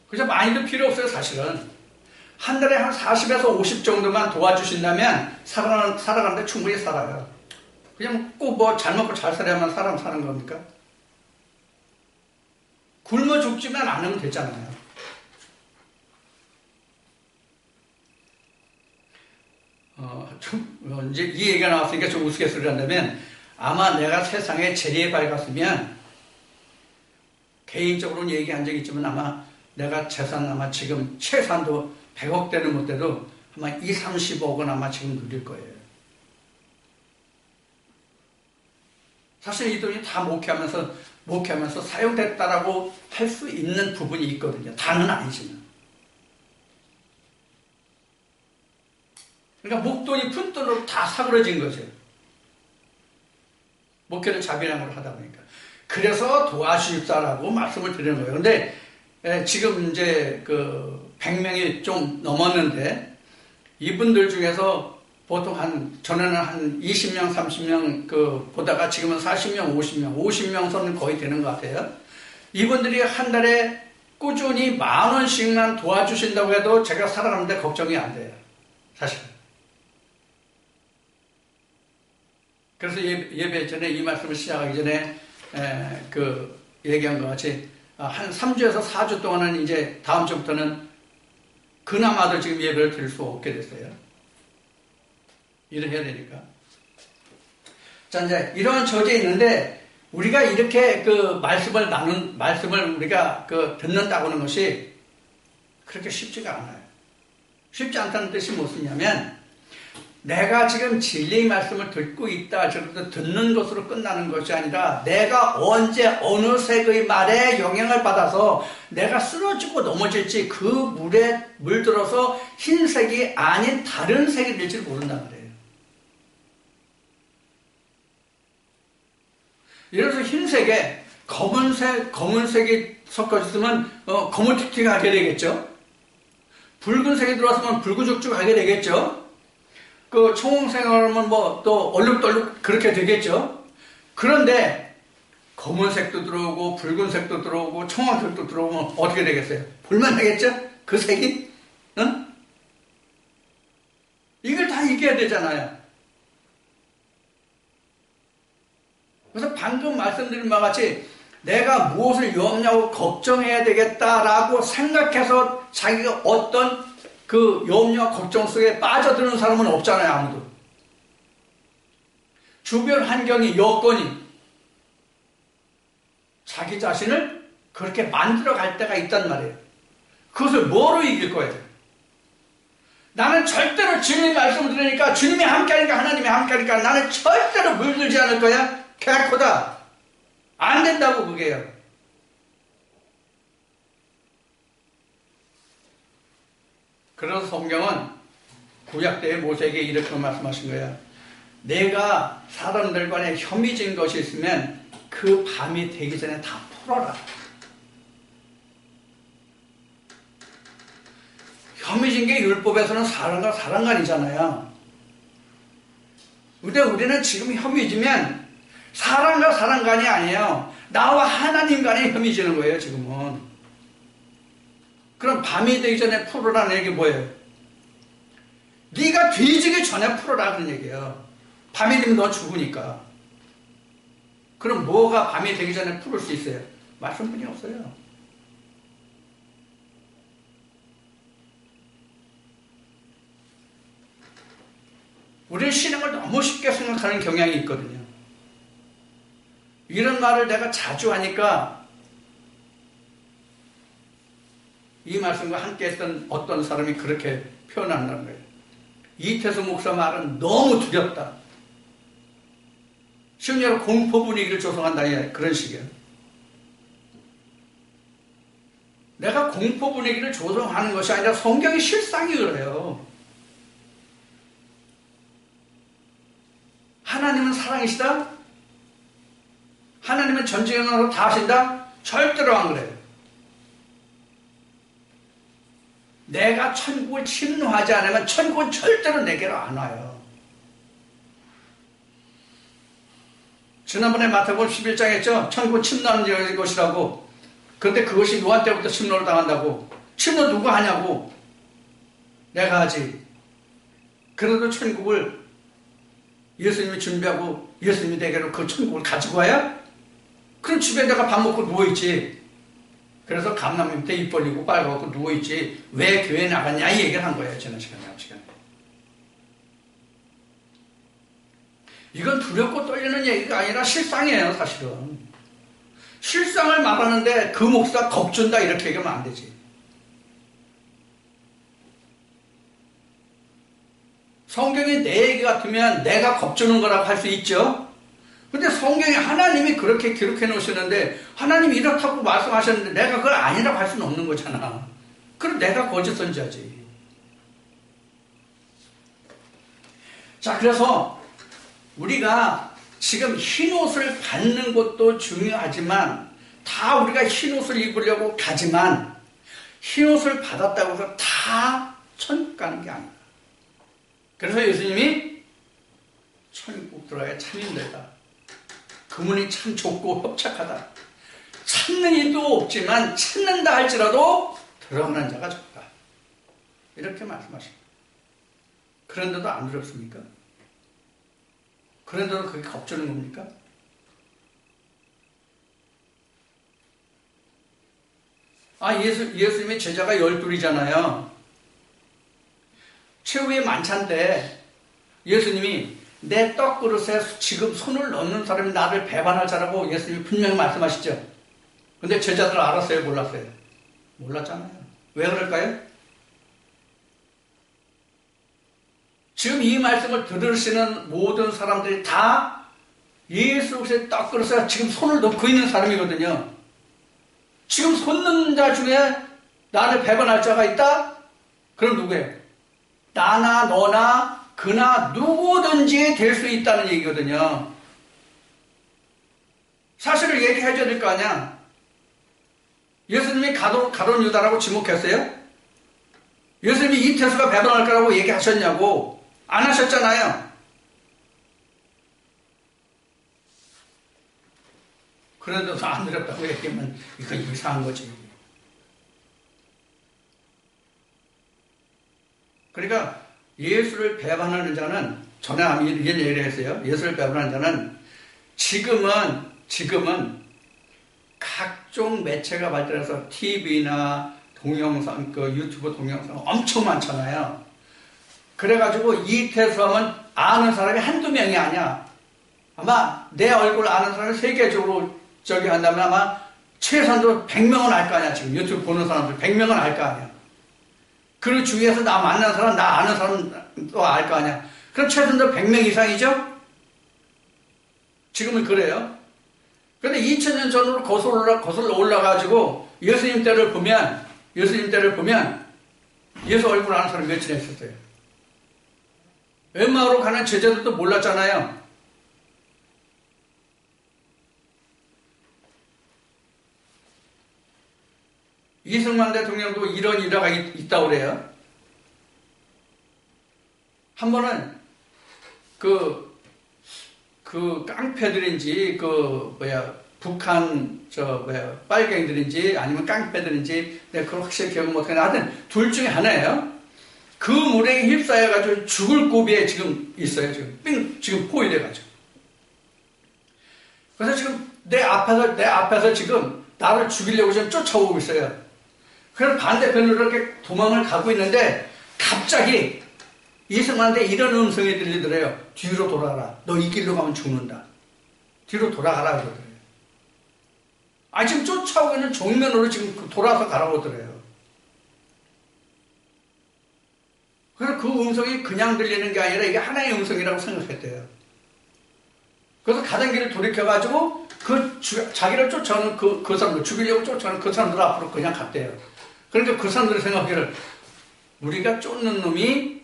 그죠? 많이도 필요 없어요, 사실은. 한 달에 한 40에서 50 정도만 도와주신다면 살아가는데 충분히 살아요. 그냥 꼭 뭐 잘 먹고 잘 살아야만 사람 사는 겁니까? 굶어 죽지만 않으면 되잖아요. 이제 이 얘기가 나왔으니까 좀 우스갯소리를 한다면, 아마 내가 세상에 제일 밝았으면, 개인적으로는 얘기한 적이 있지만 아마 내가 재산 아마 지금 최소한도 100억대는 못 돼도 아마 2, 30억은 아마 지금 누릴 거예요. 사실 이 돈이 다 목회하면서 사용됐다라고 할 수 있는 부분이 있거든요. 다는 아니지만. 그러니까 목돈이 푼돈으로 다 사그러진 거죠. 목회를 자비량으로 하다 보니까. 그래서 도와주십사라고 말씀을 드리는 거예요. 근데 지금 이제 그 100명이 좀 넘었는데, 이분들 중에서 보통 전에는 한 20명, 30명 보다가 지금은 40명, 50명 선은 거의 되는 것 같아요. 이분들이 한 달에 꾸준히 10,000원씩만 도와주신다고 해도 제가 살아가는데 걱정이 안 돼요. 사실. 그래서 예배 전에 이 말씀을 시작하기 전에 얘기한 것 같이 한 3주에서 4주 동안은 이제 다음 주부터는 그나마도 지금 예배를 드릴 수 없게 됐어요. 일을 해야 되니까. 자, 이제 이런 처지에 있는데, 우리가 이렇게 말씀을 우리가 듣는다고 하는 것이 그렇게 쉽지가 않아요. 쉽지 않다는 뜻이 무엇이냐면, 내가 지금 진리의 말씀을 듣고 있다, 저것도 듣는 것으로 끝나는 것이 아니라, 내가 언제 어느 색의 말에 영향을 받아서 내가 쓰러지고 넘어질지, 그 물에 물들어서 흰색이 아닌 다른 색이 될지 모른단 말이에요. 예를 들어서 흰색에 검은색이 섞어졌으면 거물틱틱하게 되겠죠. 붉은색이 들어왔으면 붉은죽죽하게 되겠죠. 그 청홍색하면 뭐 또 얼룩덜룩 그렇게 되겠죠. 그런데 검은색도 들어오고 붉은색도 들어오고 청황색도 들어오면 어떻게 되겠어요? 볼만하겠죠? 그 색이? 응? 이걸 다 이겨야 되잖아요. 그래서 방금 말씀드린 바와 같이 내가 무엇을 염려하고 걱정해야 되겠다라고 생각해서 자기가 어떤 그 염려와 걱정 속에 빠져드는 사람은 없잖아요, 아무도. 주변 환경이, 여건이 자기 자신을 그렇게 만들어 갈 때가 있단 말이에요. 그것을 뭐로 이길 거예요? 나는 절대로 주님의 말씀을 들으니까, 주님이 함께하니까, 하나님이 함께하니까 나는 절대로 물들지 않을 거야. 개코다. 안 된다고 그게요. 그래서 성경은 구약 때의 모세에게 이렇게 말씀하신 거야. 내가 사람들 간에 혐의진 것이 있으면 그 밤이 되기 전에 다 풀어라. 혐의진 게 율법에서는 사랑과 사랑간이잖아요. 근데 우리는 지금 혐의지면 사랑과 사랑간이 아니에요. 나와 하나님 간에 혐의지는 거예요, 지금은. 그럼 밤이 되기 전에 풀어라는 얘기 뭐예요? 네가 뒤지기 전에 풀어라 그런 얘기예요. 밤이 되면 너 죽으니까. 그럼 뭐가 밤이 되기 전에 풀을 수 있어요? 말씀뿐이 없어요. 우리는 신앙을 너무 쉽게 생각하는 경향이 있거든요. 이런 말을 내가 자주 하니까 이 말씀과 함께 했던 어떤 사람이 그렇게 표현한다는 거예요. 이태수 목사 말은 너무 두렵다. 심지어 공포 분위기를 조성한다. 그런 식이에요. 내가 공포 분위기를 조성하는 것이 아니라 성경의 실상이 그래요. 하나님은 사랑이시다? 하나님은 전지전능하고 다 하신다? 절대로 안 그래요. 내가 천국을 침노하지 않으면 천국은 절대로 내게로 안 와요. 지난번에 마태복음 11장 했죠? 천국은 침노하는 것이라고. 그런데 그것이 노아 때부터 침노를 당한다고. 침노 누가 하냐고. 내가 하지. 그래도 천국을 예수님이 준비하고 예수님이 내게로 그 천국을 가지고 와야? 그럼 집에 내가 밥 먹고 누워있지. 그래서 감나무 밑에 입 벌리고 빨갛고 누워있지. 왜 교회 나갔냐 이 얘기를 한 거예요. 지난 시간에. 이건 두렵고 떨리는 얘기가 아니라 실상이에요. 사실은. 실상을 말하는데 그 목사 겁준다 이렇게 얘기하면 안 되지. 성경이 내 얘기 같으면 내가 겁주는 거라고 할 수 있죠. 근데 성경에 하나님이 그렇게 기록해 놓으시는데 하나님이 이렇다고 말씀하셨는데 내가 그걸 아니라고 할 수는 없는 거잖아. 그럼 내가 거짓 선지자지. 자, 그래서 우리가 지금 흰옷을 받는 것도 중요하지만 다 우리가 흰옷을 입으려고 가지만 흰옷을 받았다고 해서 다 천국 가는 게 아니다. 그래서 예수님이 천국 들어가야 참 힘들다. 그 문이 참 좁고 협착하다. 찾는 이도 없지만 찾는다 할지라도 들어가는 자가 적다. 이렇게 말씀하십니다. 그런데도 안 두렵습니까? 그런데도 그게 겁주는 겁니까? 예수님의 제자가 12이잖아요. 최후의 만찬 때 예수님이 내 떡그릇에 지금 손을 넣는 사람이 나를 배반할 자라고 예수님이 분명히 말씀하시죠. 근데 제자들 알았어요? 몰랐어요? 몰랐잖아요. 왜 그럴까요? 지금 이 말씀을 들으시는 모든 사람들이 다 예수 그리스도의 떡그릇에 지금 손을 넣고 있는 사람이거든요. 지금 손 넣는 자 중에 나를 배반할 자가 있다? 그럼 누구예요? 나나 너나 그나 누구든지 될 수 있다는 얘기거든요. 사실을 얘기해줘야 될 거 아니야. 예수님이 가룟 유다라고 지목했어요? 예수님이 이태수가 배반할 거라고 얘기하셨냐고? 안 하셨잖아요. 그런데도 안 두렵다고 얘기하면 이거 이상한 거지. 그러니까 예수를 배반하는 자는 전에 이런 얘기를 했어요. 예수를 배반하는 자는 지금은 각종 매체가 발달해서 TV나 동영상, 유튜브 동영상 엄청 많잖아요. 그래가지고 이태수 하면 아는 사람이 한두 명이 아니야. 아마 내 얼굴 아는 사람이 세계적으로 한다면 아마 최소한도 100명은 알 거 아니야. 지금 유튜브 보는 사람들 100명은 알 거 아니야. 그 주위에서 나 만난 사람, 나 아는 사람도 알 거 아니야. 그럼 최소한도 100명 이상이죠? 지금은 그래요. 근데 2000년 전으로 거슬러 올라가지고 예수님 때를 보면 예수 얼굴 아는 사람이 몇이나 있었어요. 엠마오로 가는 제자들도 몰랐잖아요. 이승만 대통령도 이런 일화가 있다고 그래요. 한 번은 그 깡패들인지 북한 빨갱이들인지 아니면 깡패들인지 내가 그걸 확실히 기억을 못하겠는데 하여튼 둘 중에 하나예요. 그 물에 휩싸여가지고 죽을 고비에 지금 있어요. 지금 포위돼가지고. 그래서 지금 내 앞에서 지금 나를 죽이려고 지금 쫓아오고 있어요. 그래서 반대편으로 이렇게 도망을 가고 있는데 갑자기 이승만한테 이런 음성이 들리더래요. 뒤로 돌아가라. 너 이 길로 가면 죽는다. 뒤로 돌아가라 그러더래요. 지금 쫓아오고 있는 정면으로 지금 돌아서 가라고 그러더래요. 그래서 그 음성이 그냥 들리는 게 아니라 이게 하나의 음성이라고 생각했대요. 그래서 가던 길을 돌이켜가지고 자기를 쫓아오는 그 사람들, 죽이려고 쫓아오는 그 사람들 앞으로 그냥 갔대요. 그러니까 그 사람들이 생각하기를 우리가 쫓는 놈이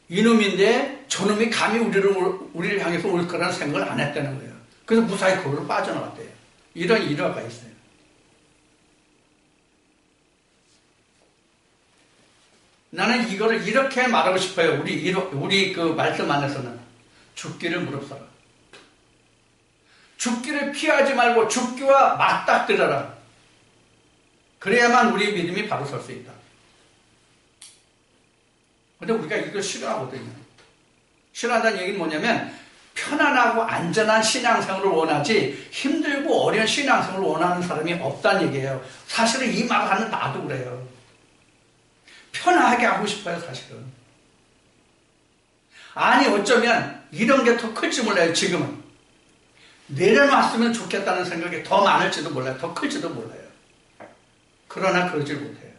이놈인데 저놈이 감히 우리를 향해서 올 거라는 생각을 안 했다는 거예요. 그래서 무사히 거기로 빠져나갔대요. 이런 일화가 있어요. 나는 이거를 이렇게 말하고 싶어요. 우리 그 말씀 안에서는 죽기를 무릅쓰라. 죽기를 피하지 말고 죽기와 맞닥뜨려라. 그래야만 우리 믿음이 바로 설 수 있다. 근데 우리가 이걸 싫어하거든요. 싫어한다는 얘기는 뭐냐면 편안하고 안전한 신앙생활을 원하지 힘들고 어려운 신앙생활을 원하는 사람이 없다는 얘기예요. 사실은 이 말을 하는 나도 그래요. 편하게 하고 싶어요, 사실은. 아니, 어쩌면 이런 게 더 클지 몰라요, 지금은. 내려놨으면 좋겠다는 생각이 더 많을지도 몰라요. 더 클지도 몰라요. 그러나 그러질 못해요.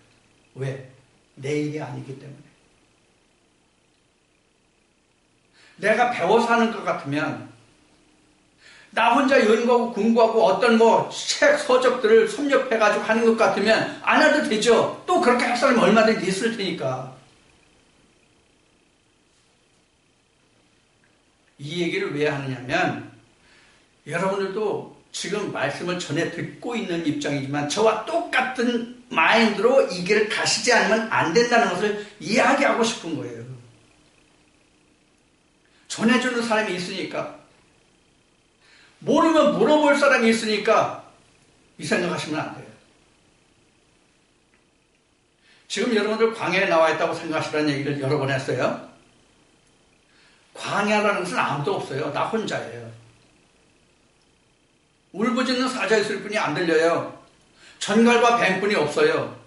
왜? 내 일이 아니기 때문에. 내가 배워서 하는 것 같으면 나 혼자 연구하고 공부하고 어떤 책, 서적들을 섭렵해가지고 하는 것 같으면 안 해도 되죠. 또 그렇게 할 사람이 얼마든지 있을 테니까. 이 얘기를 왜 하느냐면 여러분들도 지금 말씀을 전해 듣고 있는 입장이지만 저와 똑같은 마인드로 이 길을 가시지 않으면 안 된다는 것을 이야기하고 싶은 거예요. 전해주는 사람이 있으니까, 모르면 물어볼 사람이 있으니까 이 생각하시면 안 돼요. 지금 여러분들 광야에 나와 있다고 생각하시라는 얘기를 여러 번 했어요. 광야라는 것은 아무도 없어요. 나 혼자예요. 울부짖는 사자 있을 뿐이 안 들려요. 전갈과 뱀뿐이 없어요.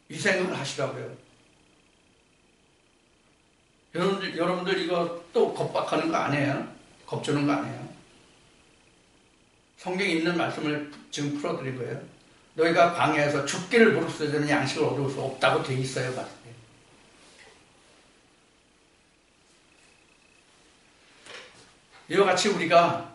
이 생각을 하시라고요. 여러분들 이거 또 겁박하는 거 아니에요? 겁주는 거 아니에요? 성경에 있는 말씀을 지금 풀어드린 거예요. 너희가 광야에서 죽기를 무릅쓰야 되는 양식을 얻을 수 없다고 되어 있어요. 말씀에. 이와 같이 우리가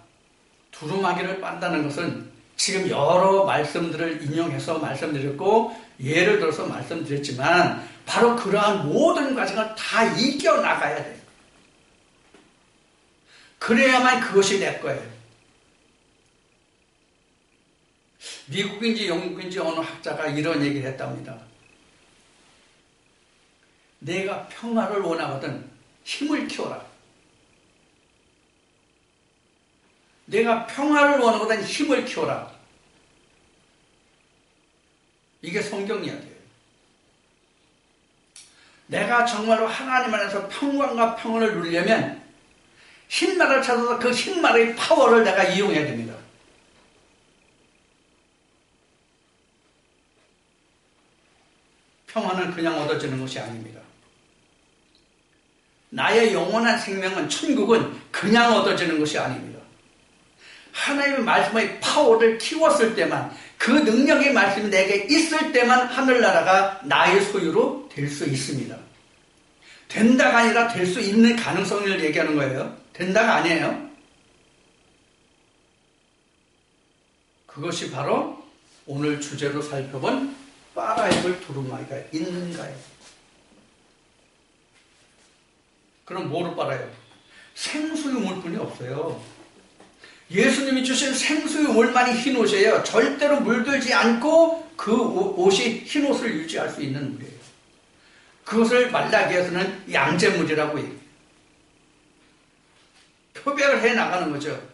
두루마기를 빤다는 것은 지금 여러 말씀들을 인용해서 말씀드렸고 예를 들어서 말씀드렸지만 바로 그러한 모든 과정을 다 이겨나가야 돼요. 그래야만 그것이 내 거예요. 미국인지 영국인지 어느 학자가 이런 얘기를 했답니다. 내가 평화를 원하거든 힘을 키워라. 내가 평화를 원하거든 힘을 키워라. 이게 성경 이야기예요. 내가 정말로 하나님 안에서 평강과 평온을 누리려면 힘말을 찾아서 그 힘말의 파워를 내가 이용해야 됩니다. 평화는 그냥 얻어지는 것이 아닙니다. 나의 영원한 생명은 천국은 그냥 얻어지는 것이 아닙니다. 하나님의 말씀의 파워를 키웠을 때만 그 능력의 말씀이 내게 있을 때만 하늘나라가 나의 소유로 될 수 있습니다. 된다가 아니라 될 수 있는 가능성을 얘기하는 거예요. 된다가 아니에요. 그것이 바로 오늘 주제로 살펴본 빨아입을 두루마기가 있는가요? 그럼 뭐로 빨아요? 생수유물 뿐이 없어요. 예수님이 주신 생수유물만이 흰옷이에요. 절대로 물들지 않고 그 옷이 흰옷을 유지할 수 있는 물이에요. 그것을 말라기에서는 양재물이라고 해요. 표별을 해 나가는 거죠.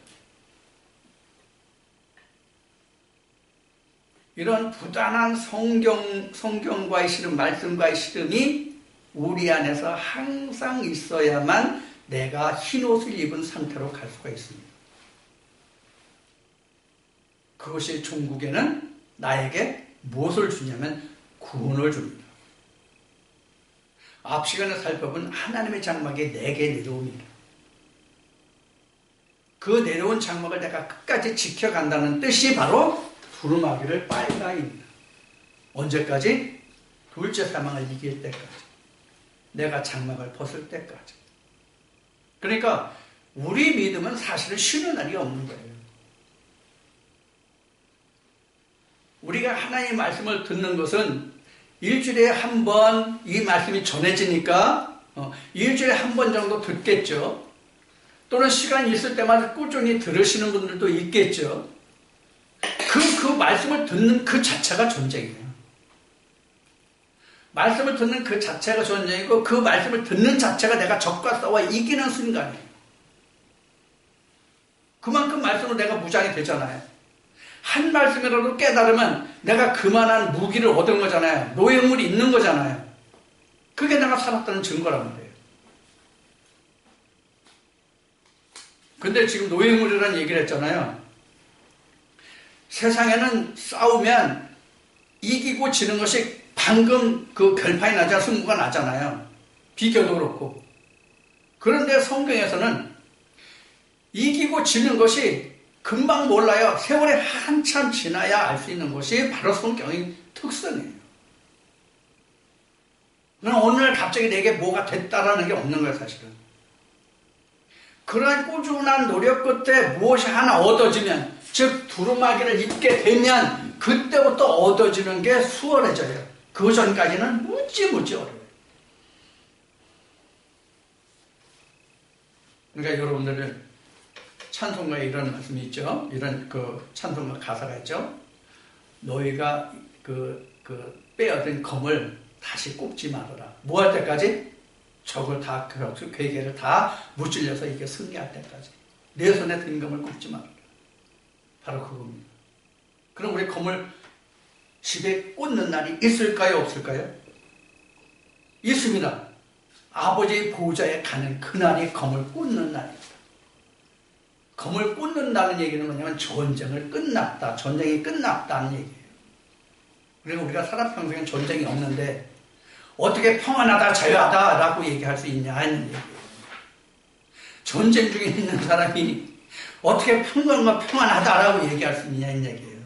이런 부단한 성경과의 씨름, 말씀과의 씨름이 우리 안에서 항상 있어야만 내가 흰옷을 입은 상태로 갈 수가 있습니다. 그것이 종국에는 나에게 무엇을 주냐면 구원을 줍니다. 앞 시간에 살펴본 하나님의 장막이 내게 내려옵니다. 그 내려온 장막을 내가 끝까지 지켜간다는 뜻이 바로 두루마기를 빨다입니다. 언제까지? 둘째 사망을 이길 때까지. 내가 장막을 벗을 때까지. 그러니까 우리 믿음은 사실은 쉬는 날이 없는 거예요. 우리가 하나님의 말씀을 듣는 것은 일주일에 한 번 이 말씀이 전해지니까 일주일에 한 번 정도 듣겠죠. 또는 시간이 있을 때마다 꾸준히 들으시는 분들도 있겠죠. 그 말씀을 듣는 그 자체가 전쟁이에요. 말씀을 듣는 그 자체가 전쟁이고 그 말씀을 듣는 자체가 내가 적과 싸워 이기는 순간이에요. 그만큼 말씀으로 내가 무장이 되잖아요. 한 말씀이라도 깨달으면 내가 그만한 무기를 얻은 거잖아요. 노예물이 있는 거잖아요. 그게 내가 살았다는 증거란 말이에요. 근데 지금 노예물이라는 얘기를 했잖아요. 세상에는 싸우면 이기고 지는 것이 방금 그 결판이 나자 승부가 나잖아요. 비교도 그렇고. 그런데 성경에서는 이기고 지는 것이 금방 몰라요. 세월이 한참 지나야 알 수 있는 것이 바로 성경의 특성이에요. 오늘 갑자기 내게 뭐가 됐다라는 게 없는 거예요, 사실은. 그러한 꾸준한 노력 끝에 무엇이 하나 얻어지면, 즉 두루마기를 입게 되면 그때부터 얻어지는 게 수월해져요. 그 전까지는 무지무지 어려워요. 그러니까 여러분들은 찬송가에 이런 말씀이 있죠. 이런 그 찬송가 가사가 있죠. 너희가 빼앗은 검을 다시 꼽지 말아라. 뭐 할 때까지? 적을 다, 괴계를 다 무찔려서 이게 승리할 때까지. 내 손에 든 검을 꼽지 말아라. 바로 그겁니다. 그럼 우리 검을 집에 꽂는 날이 있을까요? 없을까요? 있습니다. 아버지의 보좌에 가는 그날이 검을 꽂는 날입니다. 검을 꽂는다는 얘기는 뭐냐면 전쟁을 끝났다. 전쟁이 끝났다는 얘기예요. 그리고 우리가 살아평생에 전쟁이 없는데 어떻게 평안하다 자유하다라고 얘기할 수 있냐 하는 얘기예요. 전쟁 중에 있는 사람이 어떻게 평안하다라고 얘기할 수 있냐 하는 얘기예요.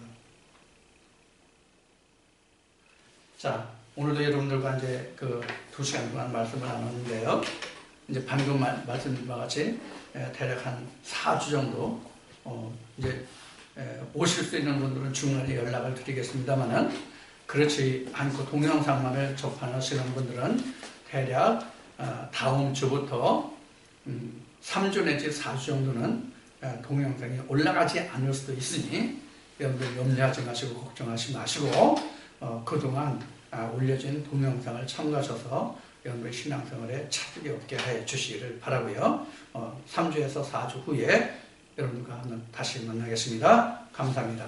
자, 오늘도 여러분들과 이제 그 2시간 동안 말씀을 나눴는데요. 이제 방금 말씀드린 바와 같이 대략 한 4주 정도 이제 오실 수 있는 분들은 중간에 연락을 드리겠습니다만은 그렇지 않고 동영상만을 접하시는 분들은 대략 다음 주부터 3주 내지 4주 정도는 동영상이 올라가지 않을 수도 있으니 여러분들 염려하지 마시고 걱정하지 마시고 그동안 올려진 동영상을 참고하셔서 여러분의 신앙생활에 차질이 없게 해 주시기를 바라고요. 3주에서 4주 후에 여러분들과 다시 만나겠습니다. 감사합니다.